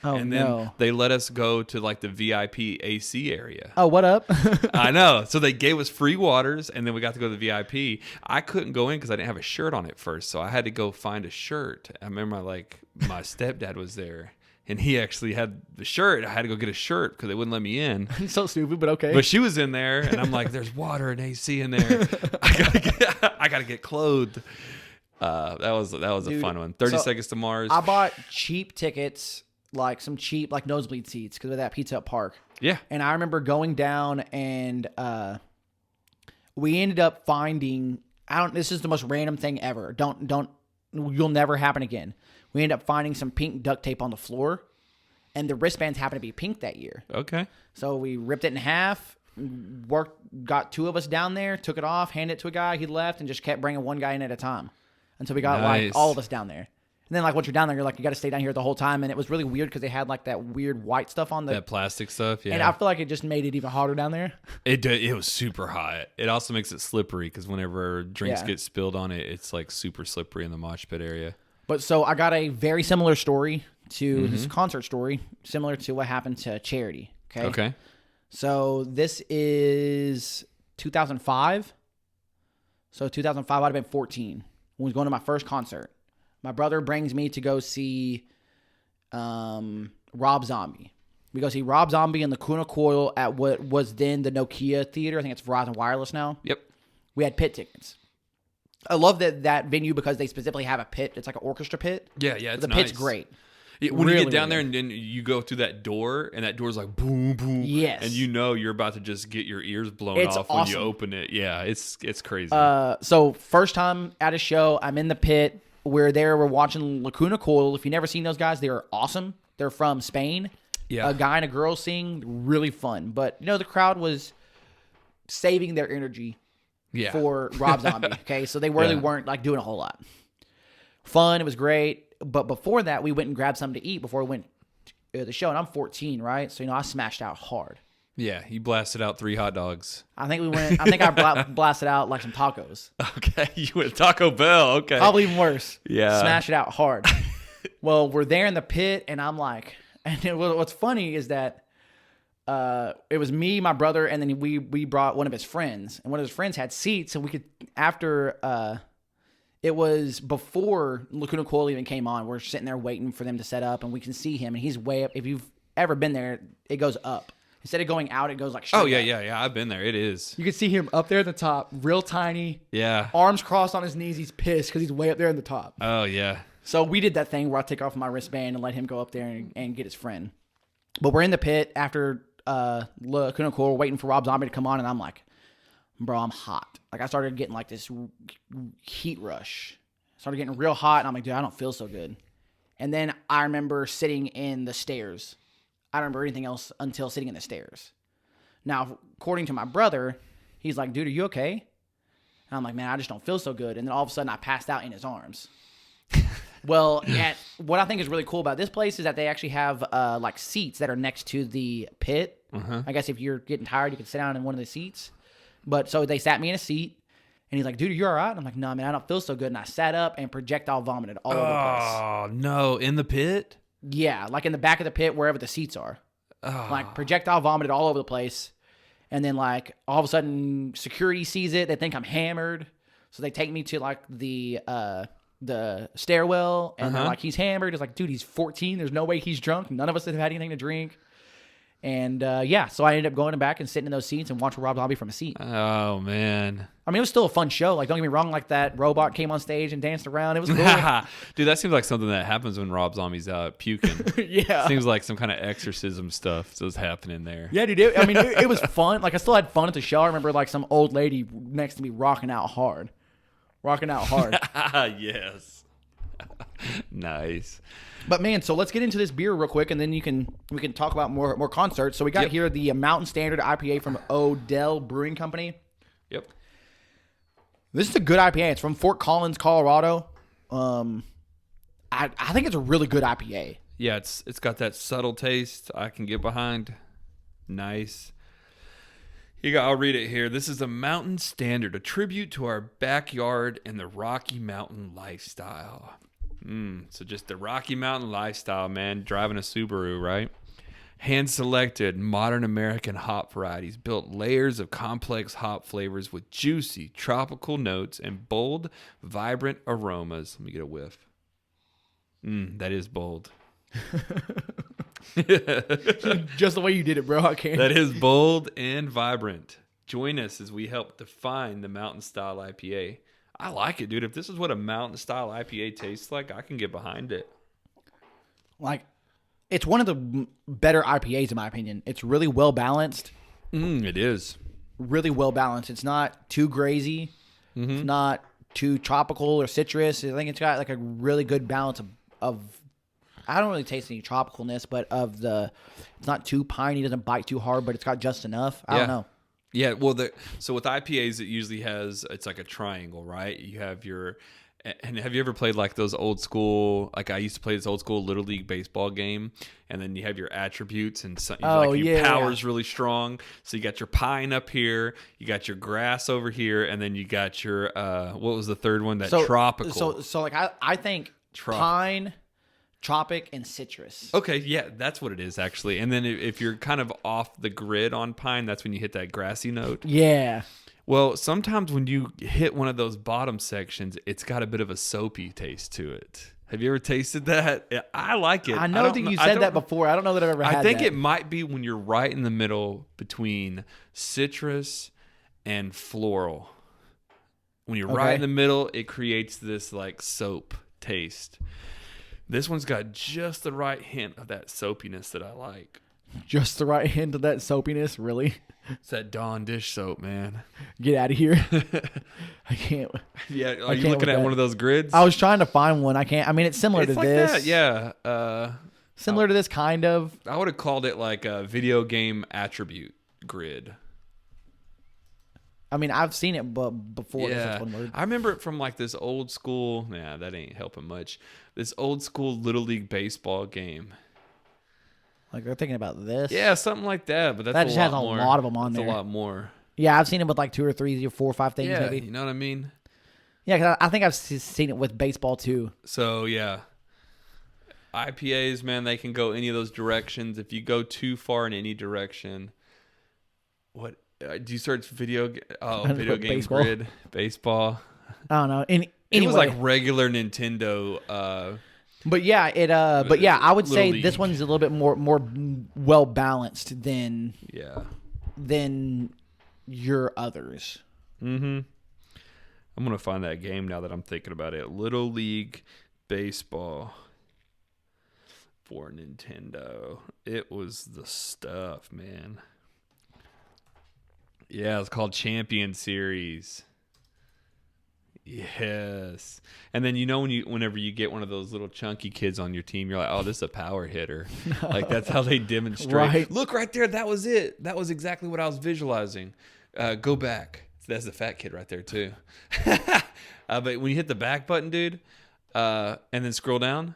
Oh, and then they let us go to like the VIP AC area. Oh, what up? I know. So they gave us free waters, and then we got to go to the VIP. I couldn't go in because I didn't have a shirt on at first, so I had to go find a shirt. I remember my stepdad was there, and he actually had the shirt. I had to go get a shirt because they wouldn't let me in. So stupid, but okay. But she was in there, and I'm like, "There's water and AC in there. I gotta get clothed." That was a fun one. 30 Seconds to Mars. I bought cheap tickets. Like some cheap, like nosebleed seats because of that Pizza Hut Park. Yeah. And I remember going down and we ended up finding, this is the most random thing ever. You'll never happen again. We ended up finding some pink duct tape on the floor and the wristbands happened to be pink that year. Okay. So we ripped it in half, got 2 of us down there, took it off, handed it to a guy, he left and just kept bringing one guy in at a time until we got like all of us down there. And then, like, once you're down there, you're like, you got to stay down here the whole time. And it was really weird because they had, like, that weird white stuff on that plastic stuff, yeah. And I feel like it just made it even hotter down there. It was super hot. It also makes it slippery because whenever drinks get spilled on it, it's, like, super slippery in the mosh pit area. But so I got a very similar story to this concert story, similar to what happened to Charity. Okay. So this is 2005. So 2005, I'd have been 14. I was going to my first concert. My brother brings me to go see Rob Zombie. We go see Rob Zombie in the Kuna Coil at what was then the Nokia Theater. I think it's Verizon Wireless now. Yep. We had pit tickets. I love that venue because they specifically have a pit. It's like an orchestra pit. Yeah, it's the nice. pit's great. When you get down there and then you go through that door, and that door's like boom, boom. Yes. And you know you're about to just get your ears blown off when you open it. Yeah, it's crazy. So first time at a show, I'm in the pit. We're watching Lacuna Coil. If you've never seen those guys, they are awesome. They're from Spain. Yeah. A guy and a girl sing, really fun. But, the crowd was saving their energy for Rob Zombie. Okay, so they really weren't, like, doing a whole lot. Fun, it was great. But before that, we went and grabbed something to eat before we went to the show. And I'm 14, right? So, I smashed out hard. Yeah, you blasted out 3 hot dogs. I think I blasted out like some tacos. Okay, you went Taco Bell. Okay, probably even worse. Yeah, smash it out hard. Well, we're there in the pit, and I'm like, what's funny is that it was me, my brother, and then we brought one of his friends, and one of his friends had seats, and we could it was before Lacuna Coil even came on. We're sitting there waiting for them to set up, and we can see him, and he's way up. If you've ever been there, it goes up. Instead of going out, it goes like straight up. Yeah. I've been there. It is. You can see him up there at the top, real tiny. Yeah. Arms crossed on his knees. He's pissed because he's way up there in the top. Oh, yeah. So we did that thing where I take off my wristband and let him go up there and get his friend. But we're in the pit after Lacuna Coil, waiting for Rob Zombie to come on, and I'm like, bro, I'm hot. Like, I started getting like this heat rush. Started getting real hot, and I'm like, dude, I don't feel so good. And then I remember sitting in the stairs. I don't remember anything else until sitting in the stairs. Now, according to my brother, he's like, dude, are you okay? And I'm like, man, I just don't feel so good. And then all of a sudden, I passed out in his arms. Well, what I think is really cool about this place is that they actually have like seats that are next to the pit. Uh-huh. I guess if you're getting tired, you can sit down in one of the seats. But so they sat me in a seat, and he's like, dude, are you all right? And I'm like, no, man, I don't feel so good. And I sat up and projectile vomited all over the place. Oh, no. In the pit? Yeah, like in the back of the pit, wherever the seats are. Oh. Like projectile vomited all over the place. And then like all of a sudden security sees it. They think I'm hammered. So they take me to like the stairwell, and they're like, he's hammered. It's like, dude, he's 14. There's no way he's drunk. None of us have had anything to drink. And so I ended up going back and sitting in those seats and watching Rob Zombie from a seat. Oh, man. I mean, it was still a fun show. Like, don't get me wrong, like that robot came on stage and danced around. It was cool. Dude, that seems like something that happens when Rob Zombie's out puking. Yeah. Seems like some kind of exorcism stuff was happening there. Yeah, dude. It was fun. Like, I still had fun at the show. I remember, like, some old lady next to me rocking out hard. Yes. Nice. But man, so let's get into this beer real quick, and then we can talk about more concerts. So we got here the Mountain Standard IPA from Odell Brewing Company. Yep. This is a good IPA. It's from Fort Collins, Colorado. I think it's a really good IPA. Yeah, it's got that subtle taste I can get behind. Nice. I'll read it here. This is a Mountain Standard, a tribute to our backyard and the Rocky Mountain lifestyle. So just the Rocky Mountain lifestyle, man. Driving a Subaru, right? Hand-selected modern American hop varieties built layers of complex hop flavors with juicy tropical notes and bold, vibrant aromas. Let me get a whiff. That is bold. Just the way you did it, bro. I can't. That is bold and vibrant. Join us as we help define the Mountain Style IPA. I like it, dude. If this is what a Mountain Style IPA tastes like, I can get behind it. Like, it's one of the better IPAs in my opinion. It's really well balanced. It is. Really well balanced. It's not too grazy. Mm-hmm. It's not too tropical or citrus. I think it's got like a really good balance of I don't really taste any tropicalness, but it's not too piney, doesn't bite too hard, but it's got just enough. I don't know. Yeah, well, so with IPAs, it usually it's like a triangle, right? You have your And have you ever played like those old school, like I used to play this old school Little League baseball game, and then you have your attributes and your power's really strong. So you got your pine up here, you got your grass over here, and then you got your, what was the third one? Tropical. So like I think pine, tropic, and citrus. Okay, yeah, that's what it is actually. And then if you're kind of off the grid on pine, that's when you hit that grassy note. Yeah. Well, sometimes when you hit one of those bottom sections, it's got a bit of a soapy taste to it. Have you ever tasted that? I like it. I know that you said that before. I don't know that I've ever had that. I think it might be when you're right in the middle between citrus and floral. When you're right in the middle, it creates this like soap taste. This one's got just the right hint of that soapiness that I like. Just the right hint of that soapiness, really? It's that Dawn dish soap, man. Get out of here. I can't. Yeah, are you looking at one of those grids? I was trying to find one. I can't. I mean, it's similar to like this. That, yeah. Similar to this, kind of. I would have called it like a video game attribute grid. I mean, I've seen it before. Yeah. That's one word. I remember it from like this old school. Nah, that ain't helping much. This old school Little League baseball game. Like they're thinking about this. Yeah, something like that. But that just has a lot of them on there. That's a lot more. Yeah, I've seen it with like 2 or 3 or 4 or 5 things maybe. You know what I mean? Yeah, because I think I've seen it with baseball too. So, yeah. IPAs, man, they can go any of those directions. If you go too far in any direction, what do you search video game baseball. grid? Baseball? I don't know. It was like regular Nintendo. But yeah, I would say League. This one's a little bit more well balanced than your others. Mm-hmm. I'm gonna find that game now that I'm thinking about it. Little League Baseball for Nintendo. It was the stuff, man. Yeah, it's called Champion Series. Yes. And then whenever you get one of those little chunky kids on your team, you're like, oh, this is a power hitter. Like that's how they demonstrate. Right. Look right there, that was it. That was exactly what I was visualizing. Go back. That's the fat kid right there too. But when you hit the back button, dude, and then scroll down,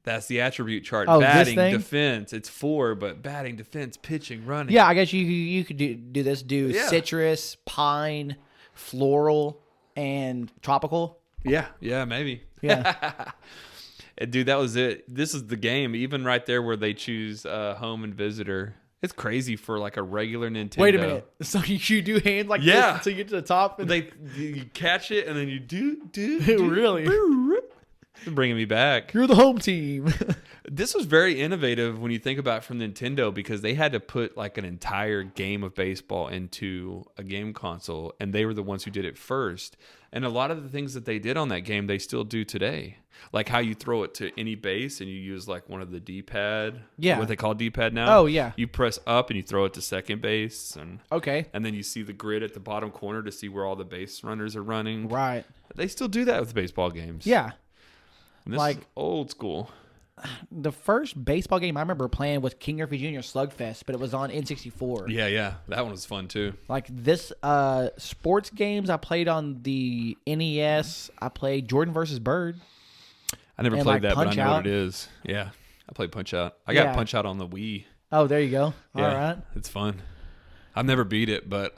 that's the attribute chart. Oh, batting, defense. It's 4, but batting, defense, pitching, running. Yeah, I guess you could do this. Citrus, pine, floral, and tropical. Yeah, maybe. Yeah. Dude, that was it. This is the game. Even right there where they choose home and visitor. It's crazy for like a regular Nintendo. Wait a minute. So you do hands like this until you get to the top? And you catch it and then you do. Really? Bringing me back. You're the home team. This was very innovative when you think about it from Nintendo because they had to put like an entire game of baseball into a game console, and they were the ones who did it first. And a lot of the things that they did on that game, they still do today. Like how you throw it to any base and you use like one of the D-pad. Yeah. What they call D-pad now. Oh, yeah. You press up and you throw it to second base. And then you see the grid at the bottom corner to see where all the base runners are running. Right. They still do that with baseball games. Yeah. And this is old school. The first baseball game I remember playing was King Griffey Jr. Slugfest, but it was on N64. Yeah. That one was fun too. Like this sports games I played on the NES. I played Jordan versus Bird. I never played that, but I know what it is. Yeah. I played Punch-Out. I got Punch-Out on the Wii. Oh, there you go. All right. It's fun. I've never beat it, but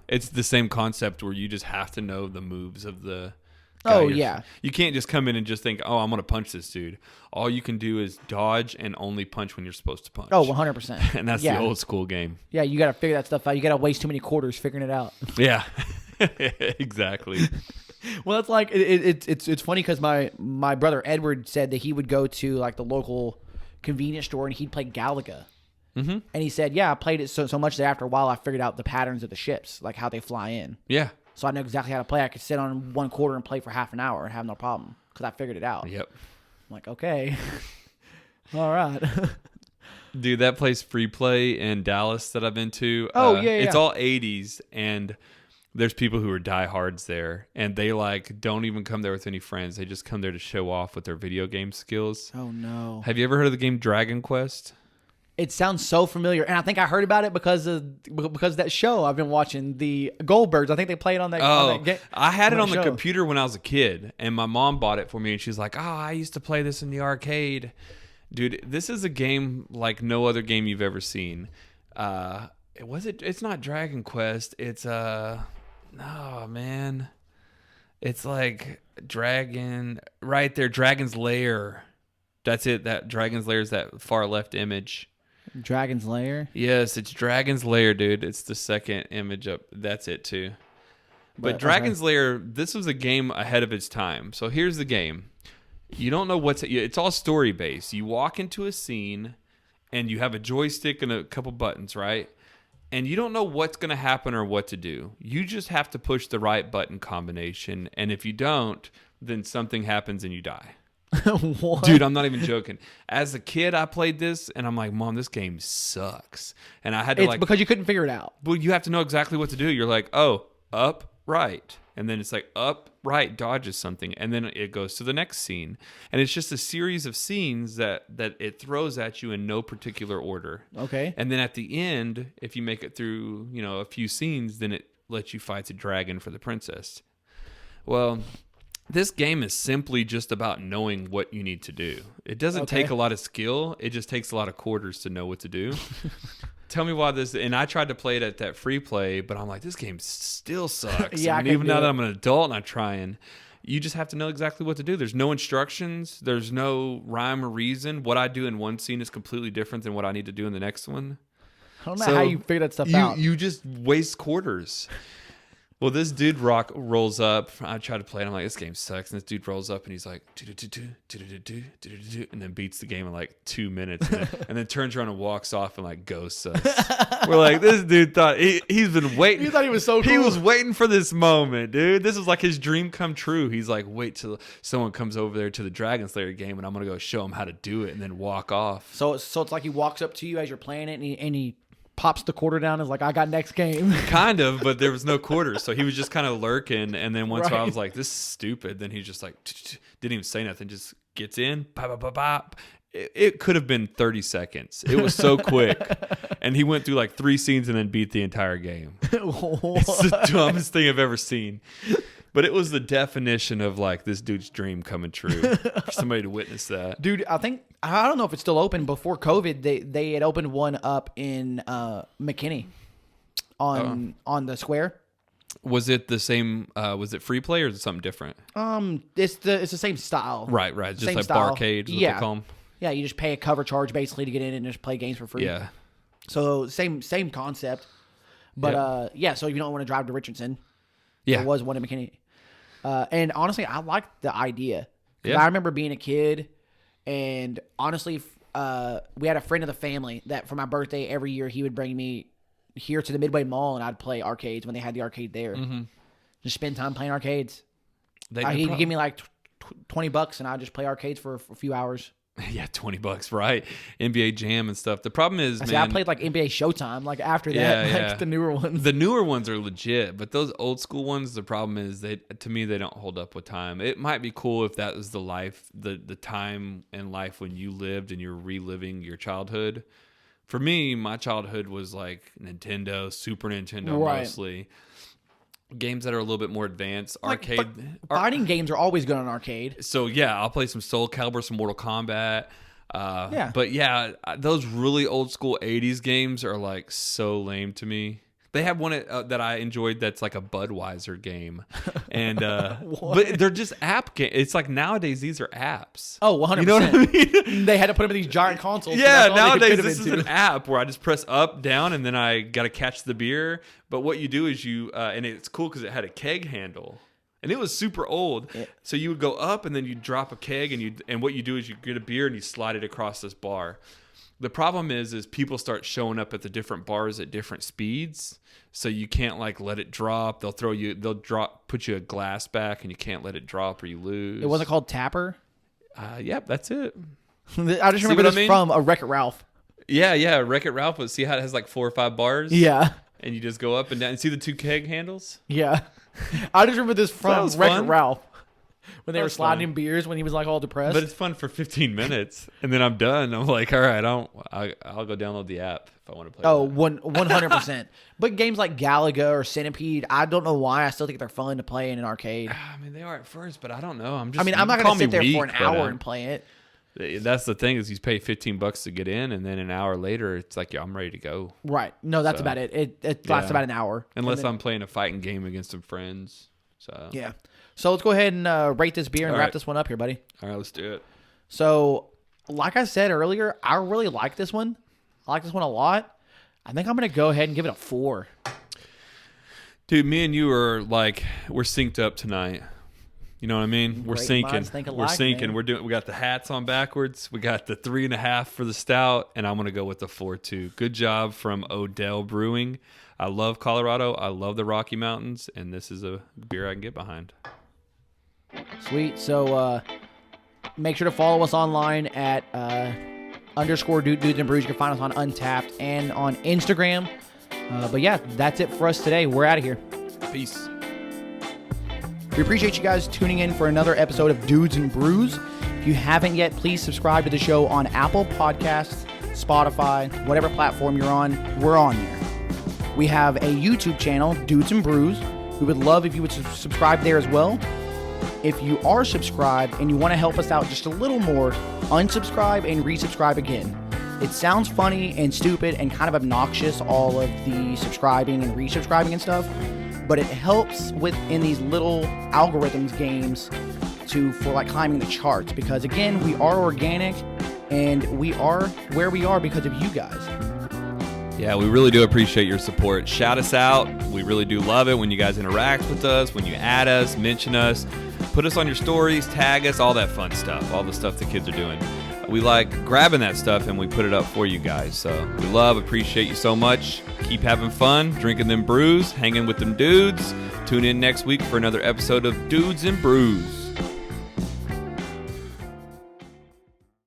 it's the same concept where you just have to know the moves of the guy. You can't just come in and just think, oh, I'm going to punch this dude. All you can do is dodge and only punch when you're supposed to punch. Oh, 100%. And that's the old school game. Yeah, you got to figure that stuff out. You got to waste too many quarters figuring it out. Yeah, exactly. Well, it's like it's funny because my brother Edward said that he would go to like the local convenience store and he'd play Galaga. Mm-hmm. And he said, yeah, I played it so much that after a while I figured out the patterns of the ships, like how they fly in. Yeah. So I know exactly how to play. I could sit on one quarter and play for half an hour and have no problem because I figured it out. Yep. I'm like, okay. All right. Dude, that place Free Play in Dallas that I've been to. Yeah. It's all 80s, and there's people who are diehards there, and they like don't even come there with any friends. They just come there to show off with their video game skills. Oh, no. Have you ever heard of the game Dragon Quest? It sounds so familiar, and I think I heard about it because of that show I've been watching, the Goldbergs. I think they played on that. I had it on the computer when I was a kid, and my mom bought it for me, and she's like, "Oh, I used to play this in the arcade." Dude, this is a game like no other game you've ever seen. It's not Dragon Quest. It's no, man. It's like Dragon right there, Dragon's Lair. That's it. That Dragon's Lair is that far left image. Dragon's Lair? Yes, it's Dragon's Lair, dude. It's the second image up. That's it too. But Dragon's Lair, this was a game ahead of its time. So here's the game. You don't know it's all story based. You walk into a scene and you have a joystick and a couple buttons, right? And you don't know what's going to happen or what to do. You just have to push the right button combination. And if you don't, then something happens and you die. What? Dude, I'm not even joking. As a kid, I played this and I'm like, Mom, this game sucks. And I had to because you couldn't figure it out. Well, you have to know exactly what to do. You're like, oh, up, right. And then it's like up, right, dodges something. And then it goes to the next scene. And it's just a series of scenes that it throws at you in no particular order. Okay. And then at the end, if you make it through, a few scenes, then it lets you fight the dragon for the princess. Well, this game is simply just about knowing what you need to do. It doesn't take a lot of skill. It just takes a lot of quarters to know what to do. Tell me why this... And I tried to play it at that free play, but I'm like, this game still sucks. Yeah, even now that I'm an adult and I'm trying, you just have to know exactly what to do. There's no instructions. There's no rhyme or reason. What I do in one scene is completely different than what I need to do in the next one. I don't know how you figure that stuff out. You just waste quarters. Well, this dude rolls up. I try to play it. I'm like, this game sucks. And this dude rolls up and he's like, and then beats the game in like 2 minutes. And then turns around and walks off and like ghosts us. We're like, this dude thought he's been waiting. He thought he was so cool. He was waiting for this moment, dude. This is like his dream come true. He's like, wait till someone comes over there to the Dragon Slayer game and I'm going to go show him how to do it and then walk off. So it's like he walks up to you as you're playing it and he pops the quarter down and is like, I got next game. Kind of, but there was no quarters. So he was just kind of lurking. And then once I was like, this is stupid. Then he's just like, didn't even say nothing. Just gets in. Pop, pop, pop. It could have been 30 seconds. It was so quick. And he went through like 3 scenes and then beat the entire game. It's the dumbest thing I've ever seen. But it was the definition of like this dude's dream coming true. For somebody to witness that. Dude, I don't know if it's still open. Before COVID, they had opened one up in McKinney on the square. Was it the same? Was it free play or is it something different? It's the same style. Right. Just same like style. barcade is what they call them. Yeah, you just pay a cover charge basically to get in and just play games for free. Yeah. So same concept. But so if you don't want to drive to Richardson, there was one in McKinney. And honestly, I liked the idea. Yeah. I remember being a kid, and honestly, we had a friend of the family that for my birthday every year he would bring me here to the Midway Mall, and I'd play arcades when they had the arcade there. Mm-hmm. Just spend time playing arcades. He'd give me like $20, and I'd just play arcades for a few hours. Yeah, $20, right? NBA Jam and stuff. The problem is, I played like NBA Showtime, like after that, like the newer ones. The newer ones are legit, but those old school ones, the problem is to me, they don't hold up with time. It might be cool if that was the life, the time in life when you lived and you're reliving your childhood. For me, my childhood was like Nintendo, Super Nintendo mostly. Games that are a little bit more advanced. Arcade. Fighting games are always good on arcade. So, yeah, I'll play some Soul Calibur, some Mortal Kombat. But, yeah, those really old school 80s games are, like, so lame to me. They have one that I enjoyed that's like a Budweiser game. And but they're just app games. It's like nowadays these are apps. Oh, 100%. You know what I mean? They had to put them in these giant consoles. Yeah, nowadays this is an app where I just press up, down, and then I got to catch the beer. But what you do is and it's cool because it had a keg handle. And it was super old. Yeah. So you would go up and then you drop a keg and what you do is you get a beer and you slide it across this bar. The problem is people start showing up at the different bars at different speeds, so you can't like let it drop. They'll put you a glass back, and you can't let it drop or you lose. It wasn't called Tapper. Yep, that's it. I just remember this from a Wreck-It Ralph. Yeah, Wreck-It Ralph. But see how it has like 4 or 5 bars? Yeah, and you just go up and down. And see the 2 keg handles? Yeah, I just remember this from Wreck-It Ralph. when they were sliding him beers when he was like all depressed. But it's fun for 15 minutes, and then I'm done. I'm like, all right, I'll go download the app if I want to play. Oh, 100%. But games like Galaga or Centipede, I don't know why. I still think they're fun to play in an arcade. I mean, they are at first, but I don't know. I'm not going to sit there for an hour and play it. That's the thing is you pay $15 to get in, and then an hour later, it's like, I'm ready to go. Right. No, that's about it. It lasts about an hour. Unless I'm playing a fighting game against some friends. So yeah. So let's go ahead and rate this beer and wrap this one up here, buddy. All right, let's do it. So, like I said earlier, I really like this one. I like this one a lot. I think I'm going to go ahead and give it a 4. Dude, me and you are like, we're synced up tonight. You know what I mean? We're syncing. We're syncing. Man. We got the hats on backwards. We got the 3.5 for the stout, and I'm going to go with the 4.2. Good job from Odell Brewing. I love Colorado. I love the Rocky Mountains, and this is a beer I can get behind. Sweet. So make sure to follow us online at _Dudes and Brews. You can find us on Untapped and on Instagram. But yeah, that's it for us today. We're out of here. Peace. We appreciate you guys tuning in for another episode of Dudes and Brews. If you haven't yet, please subscribe to the show on Apple Podcasts, Spotify, whatever platform you're on. We're on there. We have a YouTube channel, Dudes and Brews. We would love if you would subscribe there as well. If you are subscribed and you want to help us out just a little more, unsubscribe and resubscribe again. It sounds funny and stupid and kind of obnoxious, all of the subscribing and resubscribing and stuff, but it helps in these little algorithms games for like climbing the charts, because again, we are organic and we are where we are because of you guys. Yeah, we really do appreciate your support. Shout us out. We really do love it when you guys interact with us, when you add us, mention us, put us on your stories, tag us, all that fun stuff, all the stuff the kids are doing. We like grabbing that stuff and we put it up for you guys. So we appreciate you so much. Keep having fun, drinking them brews, hanging with them dudes. Tune in next week for another episode of Dudes and Brews.